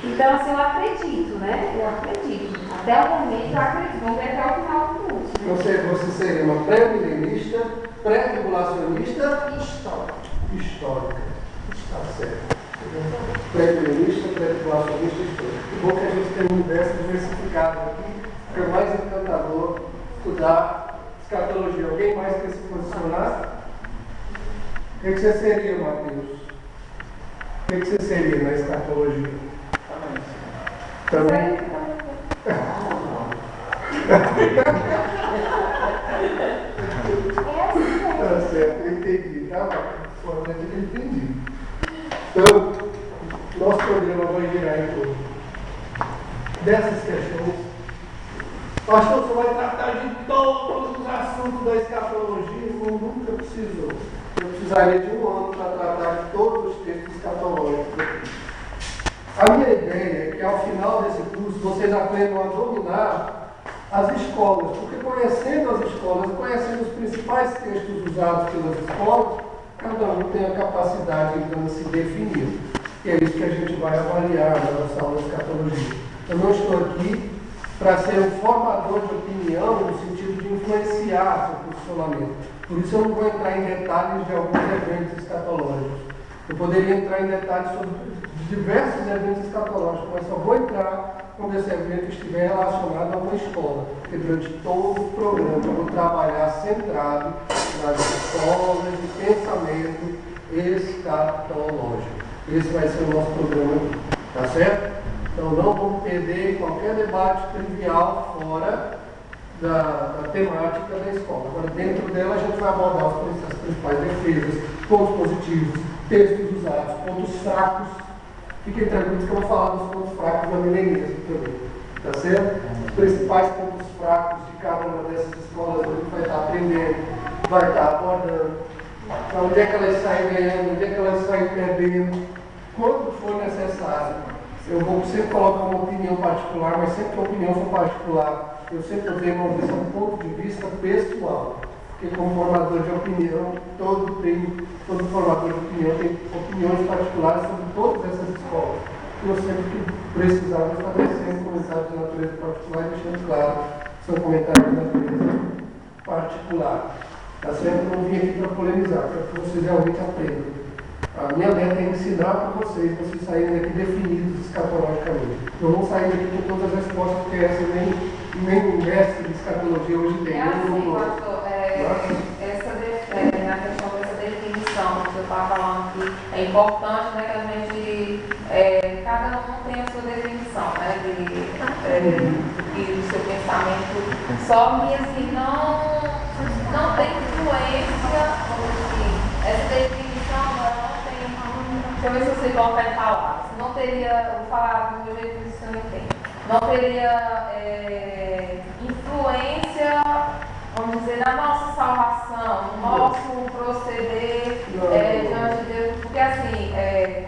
Então, assim, eu acredito, né? Eu acredito. Até o momento eu acredito. Vamos ver até o final do curso. Né?
Você seria uma pré-milenista, pré-tribulacionista histórica. Está certo. Pré-milenista, pré-tribulacionista histórica. Que bom que a gente tem um universo diversificado aqui. É mais encantador estudar escatologia. Alguém mais quer se posicionar? O que você seria, Mateus? O que você seria na escatologia? Também. Tá certo, eu entendi, tá? Importante que eu entendi. Então, nosso programa vai girar em torno dessas questões. Pastor, você vai tratar de todos os assuntos da escatologia? Eu nunca precisou. Eu precisaria de um ano para tratar de todos os textos escatológicos. A minha ideia é que ao final desse curso vocês aprendam a dominar as escolas, porque conhecendo as escolas, conhecendo os principais textos usados pelas escolas, cada um tem a capacidade então de se definir. E é isso que a gente vai avaliar na nossa aula de escatologia. Eu não estou aqui para ser um formador de opinião no sentido de influenciar seu posicionamento. Por isso eu não vou entrar em detalhes de alguns eventos escatológicos. Eu poderia entrar em detalhes sobre diversos eventos escatológicos, mas só vou entrar quando esse evento estiver relacionado a uma escola. Porque durante todo o programa eu vou trabalhar centrado nas escolas de pensamento escatológico. Esse vai ser o nosso programa, tá certo? Então não vamos perder qualquer debate trivial fora da temática da escola. Agora, dentro dela, a gente vai abordar as principais defesas, pontos positivos, textos usados, pontos fracos. Fiquem tranquilos que eu vou falar dos pontos fracos da milenismo também. Tá certo? Os principais pontos fracos de cada uma dessas escolas a gente vai estar aprendendo, vai estar abordando. Então, onde é que elas saem ganhando, onde é que elas saem perdendo, quando for necessário. Eu vou sempre colocar uma opinião particular, mas sempre que a opinião for particular, eu sempre usei uma visão, um ponto de vista pessoal. Porque como formador de opinião, todo formador de opinião tem opiniões particulares sobre todas essas escolas. E eu sempre que precisava estabelecer comentários de natureza particular e deixando claro que são comentários de natureza particular. Tá certo? Eu não vim aqui para polemizar, para que vocês realmente aprendam. A minha meta é ensinar para vocês saírem daqui definidos escatologicamente. Eu não sair daqui com todas as respostas, porque essa nem o mestre de escatologia hoje tem.
Assim, pastor, na questão dessa definição que você está falando aqui, é importante, né, que a gente, cada um tem a sua definição, né, do seu pensamento, só que assim, não tem influência, essa definição não tem, deixa eu ver se você colocar em palavras, não teria, vou falar do jeito que você não entende, não teria influência, vamos dizer, na nossa salvação, no nosso proceder diante de Deus, porque assim,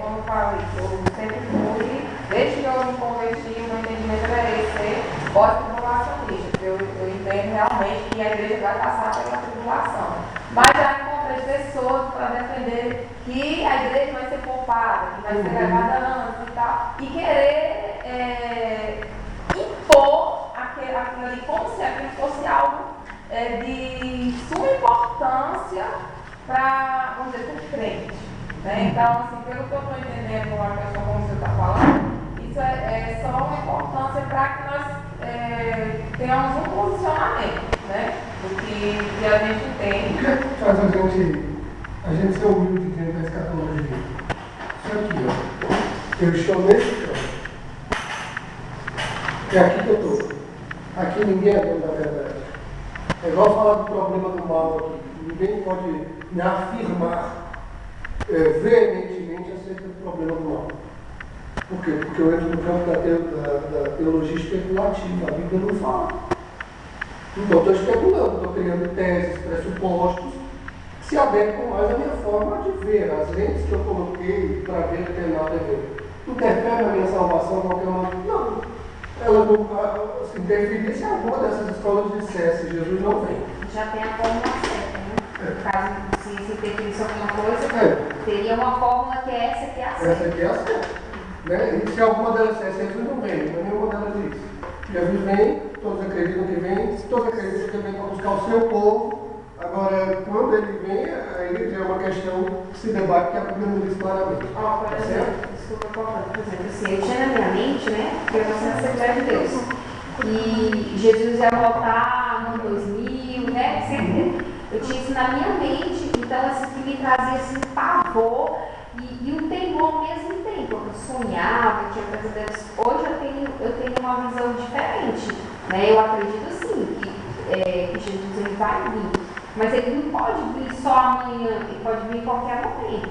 como eu falei, eu sempre fui, desde que eu me converti, o meu entendimento era esse, pós-tribulacionista, porque eu entendo realmente que a igreja vai passar pela tribulação. Mas já encontrei pessoas para defender que a igreja vai ser poupada, que vai ser levada antes e tal, e querer impor aquilo ali como se aquilo fosse algo de suma importância para, vamos dizer, para o crente. Né? Então, assim, pelo que eu estou entendendo com a questão como você está falando, isso é só uma importância para que nós tenhamos um posicionamento, né? Do que a gente entende.
Faz a gente ser humilde dentro da escatologia. Isso aqui, ó. Eu estou nesse campo. Porque aqui que eu estou. Aqui ninguém é dono da verdade. É igual falar do problema do mal aqui. Ninguém pode me afirmar veementemente acerca do problema do mal. Por quê? Porque eu entro no campo da teologia especulativa. A Bíblia não fala. Então estou especulando, estou criando teses, pressupostos que se adequam mais à minha forma de ver. As lentes que eu coloquei para ver determinado evento. Interfere na minha salvação qualquer uma? Não. Ela não se interferir se alguma dessas escolas dissesse Jesus não vem.
Já tem a fórmula certa, né? No caso, se interferisse alguma coisa, teria uma fórmula que é essa que é a certa.
Essa aqui é a certa. Né? E se alguma delas dissesse Jesus não vem, mas nenhuma delas diz. Jesus vem, todos acreditam que vem, todos acreditam que vem para buscar o seu povo. Agora, quando ele vem, aí já é uma questão que se debate que a Bíblia não diz claramente.
Por exemplo, desculpa, por exemplo, assim, eu tinha na minha mente, né, que eu vou ser na Assembleia de Deus. E Jesus ia voltar no 2000, né, sempre. Eu tinha isso na minha mente, então assim, que me trazia assim, pavor e um temor ao mesmo tempo. Eu sonhava, eu tinha pesadelos. Hoje eu tenho uma visão diferente, né, eu acredito sim que Jesus ele vai vir. Mas ele não pode vir só amanhã, ele pode vir em qualquer momento.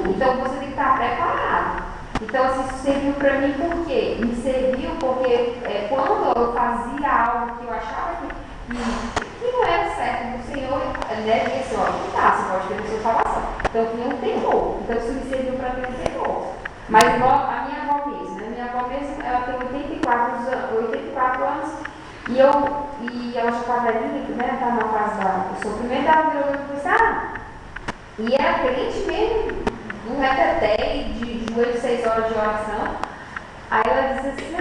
Então você tem que estar preparado. Então assim, isso serviu para mim por quê? Me serviu porque quando eu fazia algo que eu achava que não era certo do Senhor, né, dizia assim, ó, não tá, você pode ter a sua salvação. Então eu tinha um temor. Então isso me serviu para ter um temor. Mas igual a minha avó mesmo, né? Minha avó mesmo, ela tem 84 anos. E ela já está velhinha, né? Está na fase do sofrimento, ela virou e disse, e era crente mesmo, um reteté de 8, 6 horas de oração. Aí ela disse assim,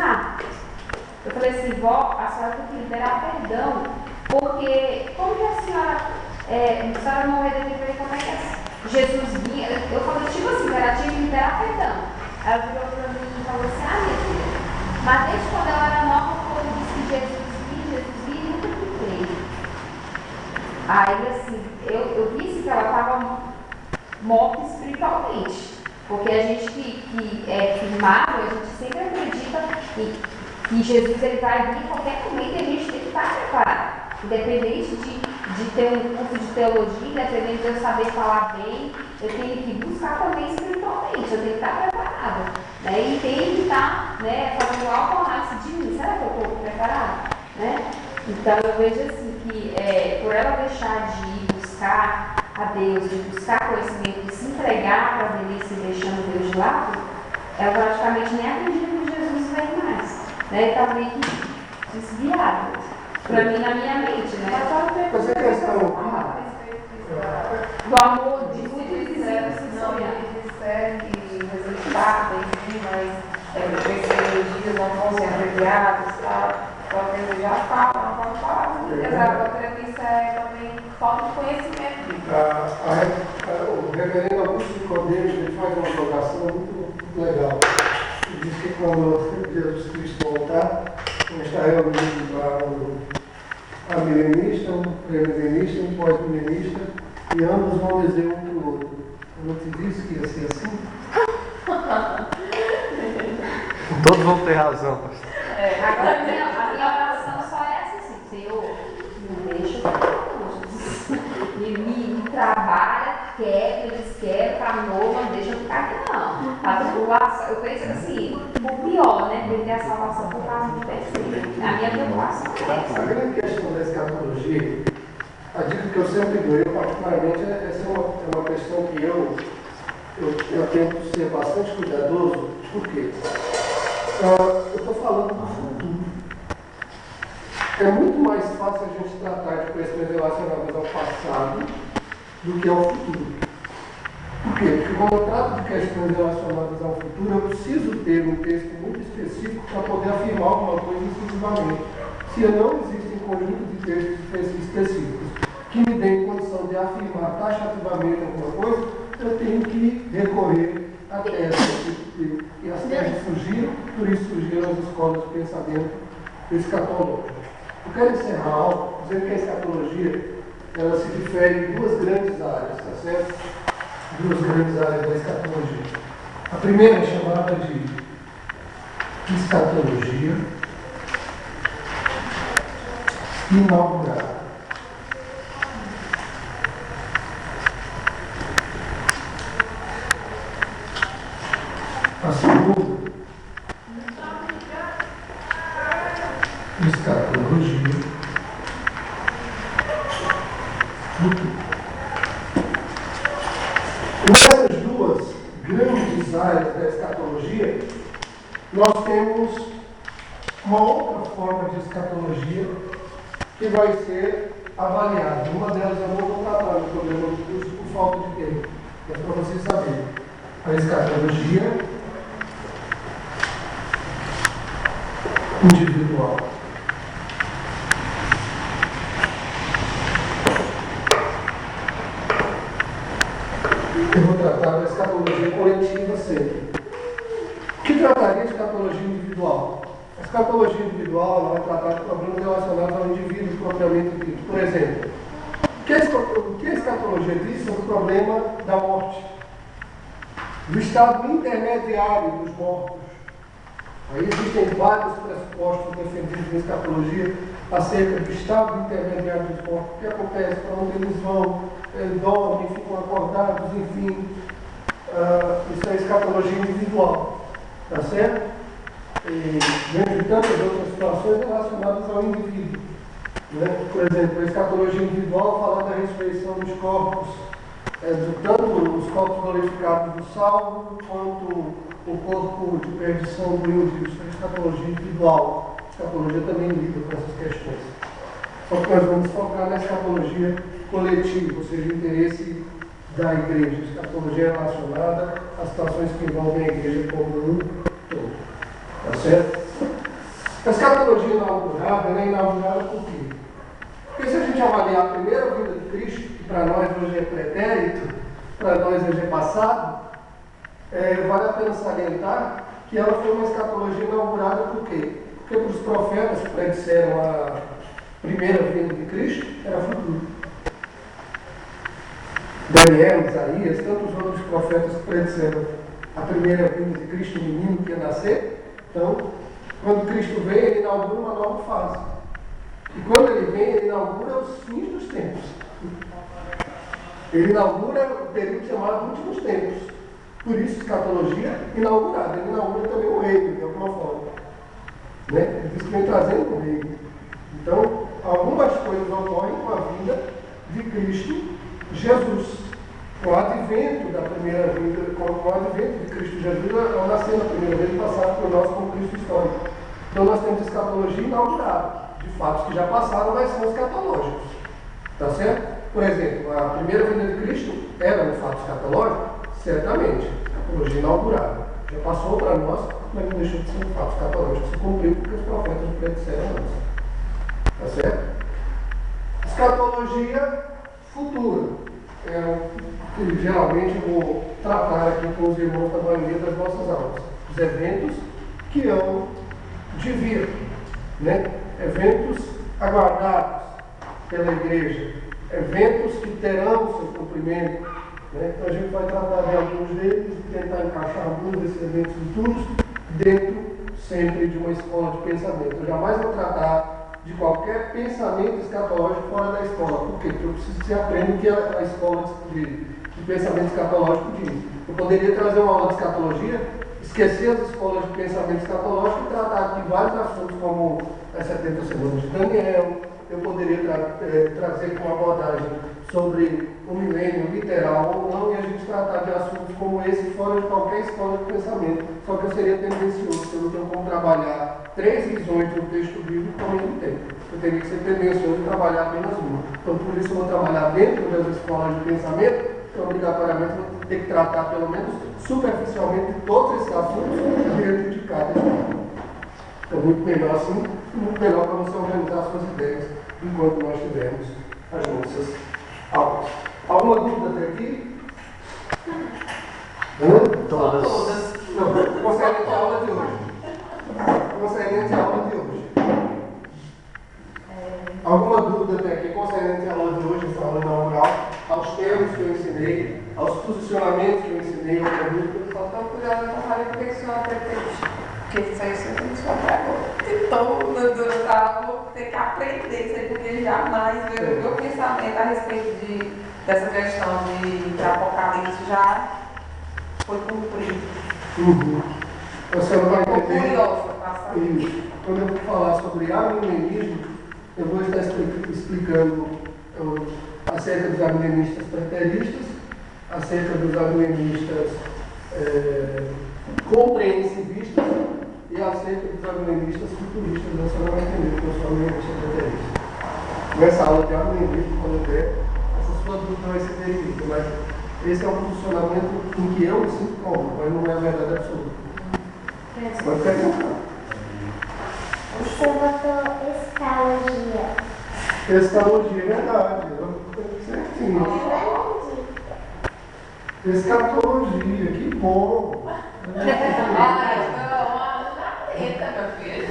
eu falei assim, vó, a senhora tem que liberar perdão, porque como que a senhora morrer depois, como é que é? Jesus vinha, eu falei, tipo assim, ela tinha que liberar perdão. Ela virou para mim e falou assim, minha filha, mas desde quando ela era nova, o povo disse que Jesus nunca fiquei. Aí assim, eu disse que ela estava morta espiritualmente. Porque a gente que é firmado, a gente sempre acredita que Jesus ele vai vir em qualquer momento e a gente tem que estar preparado. Independente de ter um curso de teologia, independente de eu saber falar bem, eu tenho que buscar também espiritualmente, eu tenho que estar preparada. Né? E tenho que estar fazendo autoanálise de mim. Será que eu estou preparada? Né? Então eu vejo assim que por ela deixar de ir buscar a Deus, de buscar conhecimento, de se entregar para a velhice e deixando Deus de lado, ela praticamente nem acredita que Jesus vem mais. Né? Está meio que desviada. Para mim, na minha mente, né?
Mas a questão
do amor de muitos disseram
Não, eles disseram que resultado, enfim, mas esses dias não vão ser abreviados, tá? Só que eles já falam, não vão falar. Exato, outra vez também falta de conhecimento.
O reverendo Augusto Nicodemos ele faz uma colocação muito legal. Ele diz que quando Jesus Cristo voltar, está reunido lá a milenista, um pré-milenista, um pós-milenista, e ambos vão dizer um para o outro. Eu não te disse que ia ser assim?
Todos vão ter razão.
Agora a minha oração só é assim, Senhor, não deixa me trabalha, quebra, desquebra, para novo, não deixa eu ficar aqui não. A tribulação, eu penso assim, o pior, né? Perder a salvação por causa de perceber. A minha preocupação é essa.
A grande questão da escatologia, a dica que eu sempre dou, eu particularmente, essa é uma questão que eu tento ser bastante cuidadoso. Por quê? Eu estou falando do futuro. É muito mais fácil a gente tratar de questões relacionadas ao passado do que ao futuro. Por quê? Porque quando eu trato de questões relacionadas ao futuro, eu preciso ter um texto muito específico para poder afirmar alguma coisa exclusivamente. Se não existem conjunto de textos específicos que me deem condição de afirmar taxativamente alguma coisa, eu tenho que recorrer a testes. E as testes surgiram, por isso surgiram as escolas de pensamento escatológico. Eu quero encerrar algo dizendo que a escatologia ela se difere em duas grandes áreas, tá certo? Duas grandes áreas da escatologia. A primeira é chamada de escatologia inaugurada. A segunda, escatologia futura. Nessas duas grandes áreas da escatologia, nós temos uma outra forma de escatologia que vai ser avaliada. Uma delas eu não vou tratar no programa do curso por falta de tempo, mas para vocês saberem. A escatologia individual. Eu vou tratar da escatologia coletiva sempre. O que trataria de escatologia individual? A escatologia individual ela vai tratar de problemas relacionados ao indivíduo propriamente dito. Por exemplo, o que a escatologia diz sobre o problema da morte? Do estado intermediário dos mortos. Aí existem vários pressupostos defendidos na escatologia acerca do estado intermediário dos mortos. O que acontece? Para onde eles vão, dormem, ficam acordados, enfim. Isso é escatologia individual. Tá certo? E dentro de tantas outras situações relacionadas ao indivíduo. Né? Por exemplo, a escatologia individual fala da ressurreição dos corpos, tanto os corpos glorificados do salvo, quanto o corpo de perdição do ímpio. Isso é escatologia individual. A escatologia também lida com essas questões. Só que nós vamos focar na escatologia coletiva, ou seja, o interesse da igreja. A escatologia é relacionada às situações que envolvem a igreja como um todo. Tá certo? A escatologia inaugurada, ela é inaugurada por quê? Porque se a gente avaliar a primeira vinda de Cristo, que para nós hoje é pretérito, para nós hoje é passado, vale a pena salientar que ela foi uma escatologia inaugurada por quê? Porque para os profetas que predisseram a primeira vinda de Cristo, era futuro. Daniel, Isaías, tantos outros profetas que predisseram a primeira vinda de Cristo, o menino que ia nascer. Então, quando Cristo vem, ele inaugura uma nova fase. E quando ele vem, ele inaugura os fins dos tempos. Ele inaugura o período chamado últimos tempos. Por isso, escatologia inaugurada. Ele inaugura também o reino, de alguma forma. Né? Ele diz que vem trazendo o reino. Então, algumas coisas ocorrem com a vinda de Cristo Jesus. Com o advento da primeira vinda, com o advento de Cristo Jesus, ao nascer na primeira vez, passado por nós como Cristo histórico. Então, nós temos escatologia inaugurada, de fatos que já passaram, mas são escatológicos. Tá certo? Por exemplo, a primeira vinda de Cristo era um fato escatológico? Certamente. Escatologia inaugurada. Já passou para nós, mas não deixou de ser um fato escatológico. Se cumpriu porque os profetas predisseram antes. Tá certo? Escatologia futura. Que geralmente eu vou tratar aqui com os irmãos da maioria das nossas aulas. Os eventos que hão de vir. Né? Eventos aguardados pela igreja. Eventos que terão seu cumprimento. Né? Então a gente vai tratar de alguns deles e tentar encaixar alguns desses eventos futuros dentro sempre de uma escola de pensamento. Eu jamais vou tratar de qualquer pensamento escatológico fora da escola. Por quê? Porque eu preciso que você aprenda o que a escola de pensamento escatológico diz. Eu poderia trazer uma aula de escatologia, esquecer as escolas de pensamento escatológico e tratar aqui vários assuntos como as 70 semanas de Daniel. Eu poderia trazer com abordagem sobre o milênio literal ou não, e a gente tratar de assuntos como esse fora de qualquer escola de pensamento. Só que eu seria tendencioso, porque eu não tenho como trabalhar 3 visões de um texto bíblico ao mesmo tempo. Eu teria que ser tendencioso e trabalhar apenas uma. Então, por isso, eu vou trabalhar dentro das escolas de pensamento, que obrigatoriamente vou ter que tratar, pelo menos superficialmente, todos esses assuntos dentro de cada escola. É muito melhor assim, muito melhor para você organizar suas ideias enquanto nós tivermos as nossas aulas. Alguma dúvida até aqui?
Todas.
Não, concernente à aula de hoje. Concernente à aula de hoje. Alguma dúvida até aqui concernente à aula de hoje, essa aula inaugural, aos termos que eu ensinei, aos posicionamentos que eu ensinei, outra dúvida?
Só estou curiosa para saber por que o senhor pretende. Porque isso aí você não só agora. Então, durante a aula, vou ter que aprender isso aí, porque jamais ver o meu pensamento a respeito dessa questão de Apocalipse já foi cumprido.
Você não vai entender.
Curiosa para saber.
Isso. Quando eu vou falar sobre arminianismo, eu vou estar explicando acerca dos arminianistas preteristas, acerca dos arminianistas compreensivistas e acerca dos arminianistas futuristas. Você não vai entender porque eu sou arminianista preterista. Nessa aula de arminianismo, quando eu der, essas suas dúvidas vão ser verificadas, mas esse é um funcionamento em que eu me sinto cômodo, mas não é a verdade absoluta. Pode perguntar.
Você botou escalogia.
Escatologia, é verdade. Certinho. Escatologia, que bom.
Ai, foi uma treta, meu filho.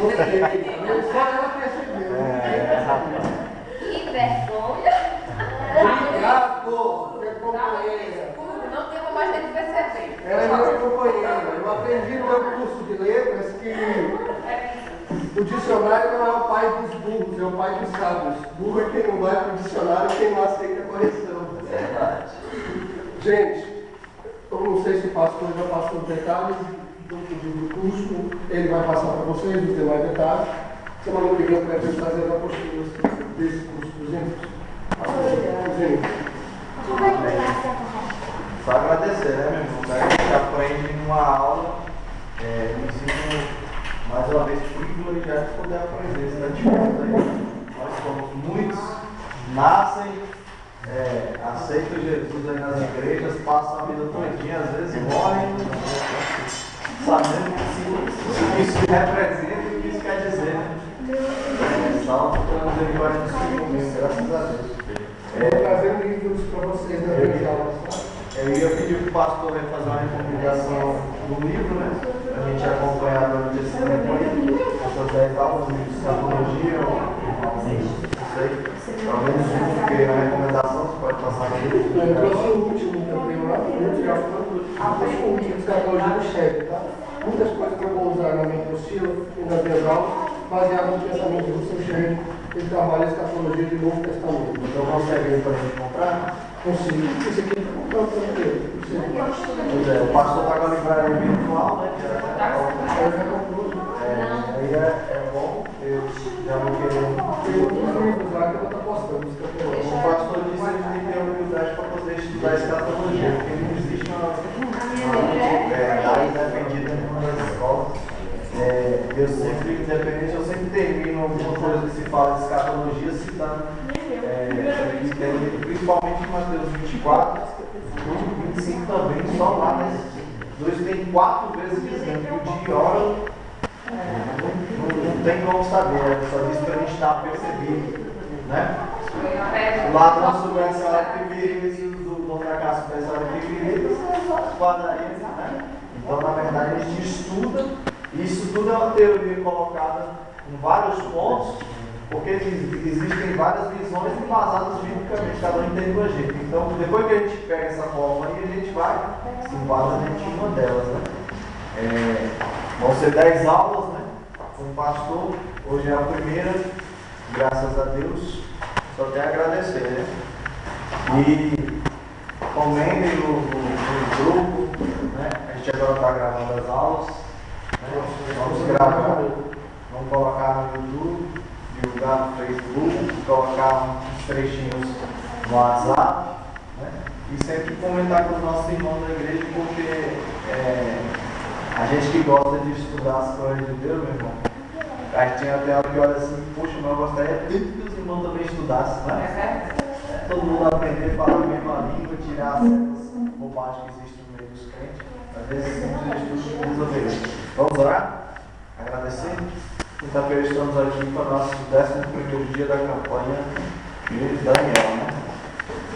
Só ela percebeu.
Que vergonha.
Obrigado, minha companheira.
Não tem como a gente perceber.
Ela é minha companheira. Eu aprendi no meu curso de letras que o dicionário não é o pai dos burros, é o pai dos sábios. Burro é quem não vai para o dicionário e quem não aceita a correção. Gente, eu não sei se o pastor já passou os detalhes do curso, ele vai passar para vocês os demais detalhes. Semana que vem eu pretendo fazer as apostilas desse curso dos índios.
Só agradecer, né, meu irmão? A gente aprende numa aula, um ensino, mais uma vez, privilegiado de poder aprender. Isso está difícil aí. Nós somos muitos, nascem, aceitam Jesus aí nas igrejas, passam a vida todinha, às vezes morrem, sabendo que isso representa e o que isso quer dizer, né? Salve pela misericórdia do Senhor mesmo, graças a Deus.
Eu vou trazer livros para vocês na minha aula.
Eu ia pedir para o pastor fazer uma recomendação do livro, né? Para a gente acompanhar durante esse tempo aí, essas 10 aulas de psicologia, não sei, pelo menos um, porque a recomendação você pode passar no livro.
Eu trouxe o último que eu tenho lá, o último de psicologia do chefe, tá? Muitas coisas que eu vou usar na minha apostila e nas minhas aulas, baseado no pensamento do seu chefe, ele trabalha a escatologia do Novo Testamento. Então consegue aí para a gente comprar? Consigo. Isso aqui é comprado para ele.
Pois é, o pastor está com a livraria virtual, né? Aí é bom, eu já vou querer.
Tem outros livros lá que eu vou estar postando.
O pastor disse que a gente tem que ter humildade para poder estudar a escatologia, porque não existe uma verdade defendida em uma das escolas. Eu sempre, independente, eu sempre termino alguma coisa que se fala de escatologia citando, principalmente em Mateus 24, 25 também, só lá, mas dois tem 4 vezes dizendo que o dia e hora não tem como saber, só diz para a gente estar percebido, né? O ladrão soubesse a hora que viria e o fracasso soubesse a hora que viria, guardaria, né? Então, na verdade, a gente estuda. Isso tudo é uma teoria colocada em vários pontos, porque existem várias visões embasadas biblicamente, cada um entende do jeito. Então, depois que a gente pega essa forma aí, a gente vai se embasa em uma delas, né? Vão ser 10 aulas, né? Com o pastor, hoje é a primeira, graças a Deus, só tenho a agradecer, né? E comentem no grupo, né? A gente agora está gravando as aulas. Vamos gravar, vamos colocar no YouTube, divulgar no Facebook, colocar uns trechinhos no WhatsApp, né? E sempre comentar com os nossos irmãos da igreja, porque a gente que gosta de estudar as coisas de Deus, meu irmão, a gente tinha até hora que olha assim, puxa, mas eu gostaria tanto que os irmãos também estudassem, né? Todo mundo aprender a falar a mesma língua, tirar certas bobagens que existem no meio dos crentes. Às vezes simples estudos resolver. Vamos orar? Agradecer. Quinta-feira estamos aqui para o nosso 11º dia da campanha de Daniel, né?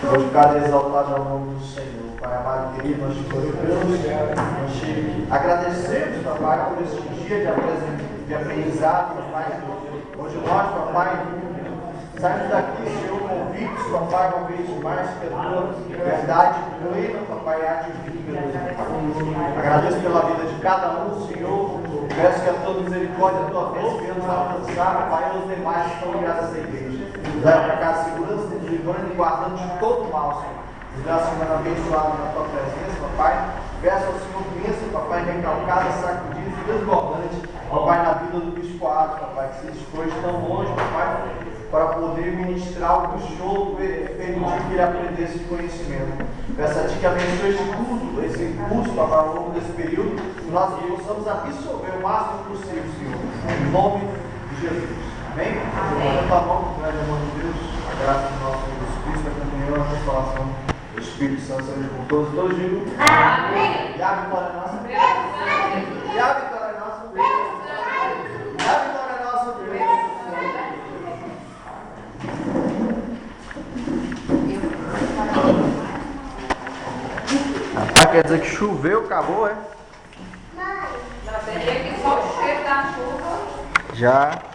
Hoje cada exaltado ao nome do Senhor. Pai amado e querido, nós te glorificamos, nós te agradecemos, papai, por esse dia de aprendizado, papai. Hoje nós, papai, saímos daqui, Senhor, convictos, papai, uma vez mais, pela verdade plena, papai, há de vir, meu Deus, papai. Agradeço pela vida de cada um, Senhor, Peço que a tua misericórdia, a tua bênção venha nos alcançar, Pai, e os demais que estão ligados a essa igreja. Nos leva para cá a segurança, nos livrando e guardando de todo mal, Senhor. Nos dá a semana abençoada na tua presença, Papai. Peço ao Senhor bênção, Papai, recalcada, sacudida e transbordante, Papai, na vida do bispo Atos, Papai, que se dispôs tão longe, Papai, para poder ministrar o show, permitir que ele aprendesse de conhecimento. Peço a Ti que abençoe esse curso, Papai, ao longo desse período, que nós possamos absorver o máximo possível, Senhor, em nome de Jesus. Amém? Amém. Tá bom, grande amor de Deus, a graça do nosso Senhor Jesus Cristo, a comunhão e a consolação do Espírito Santo seja com todos. Todos digam amém. E a vitória é nossa. E a vitória é nossa. E a vitória é nossa. Ah, quer dizer que choveu, acabou, é?
Já teria que só o cheiro da chuva.
Já.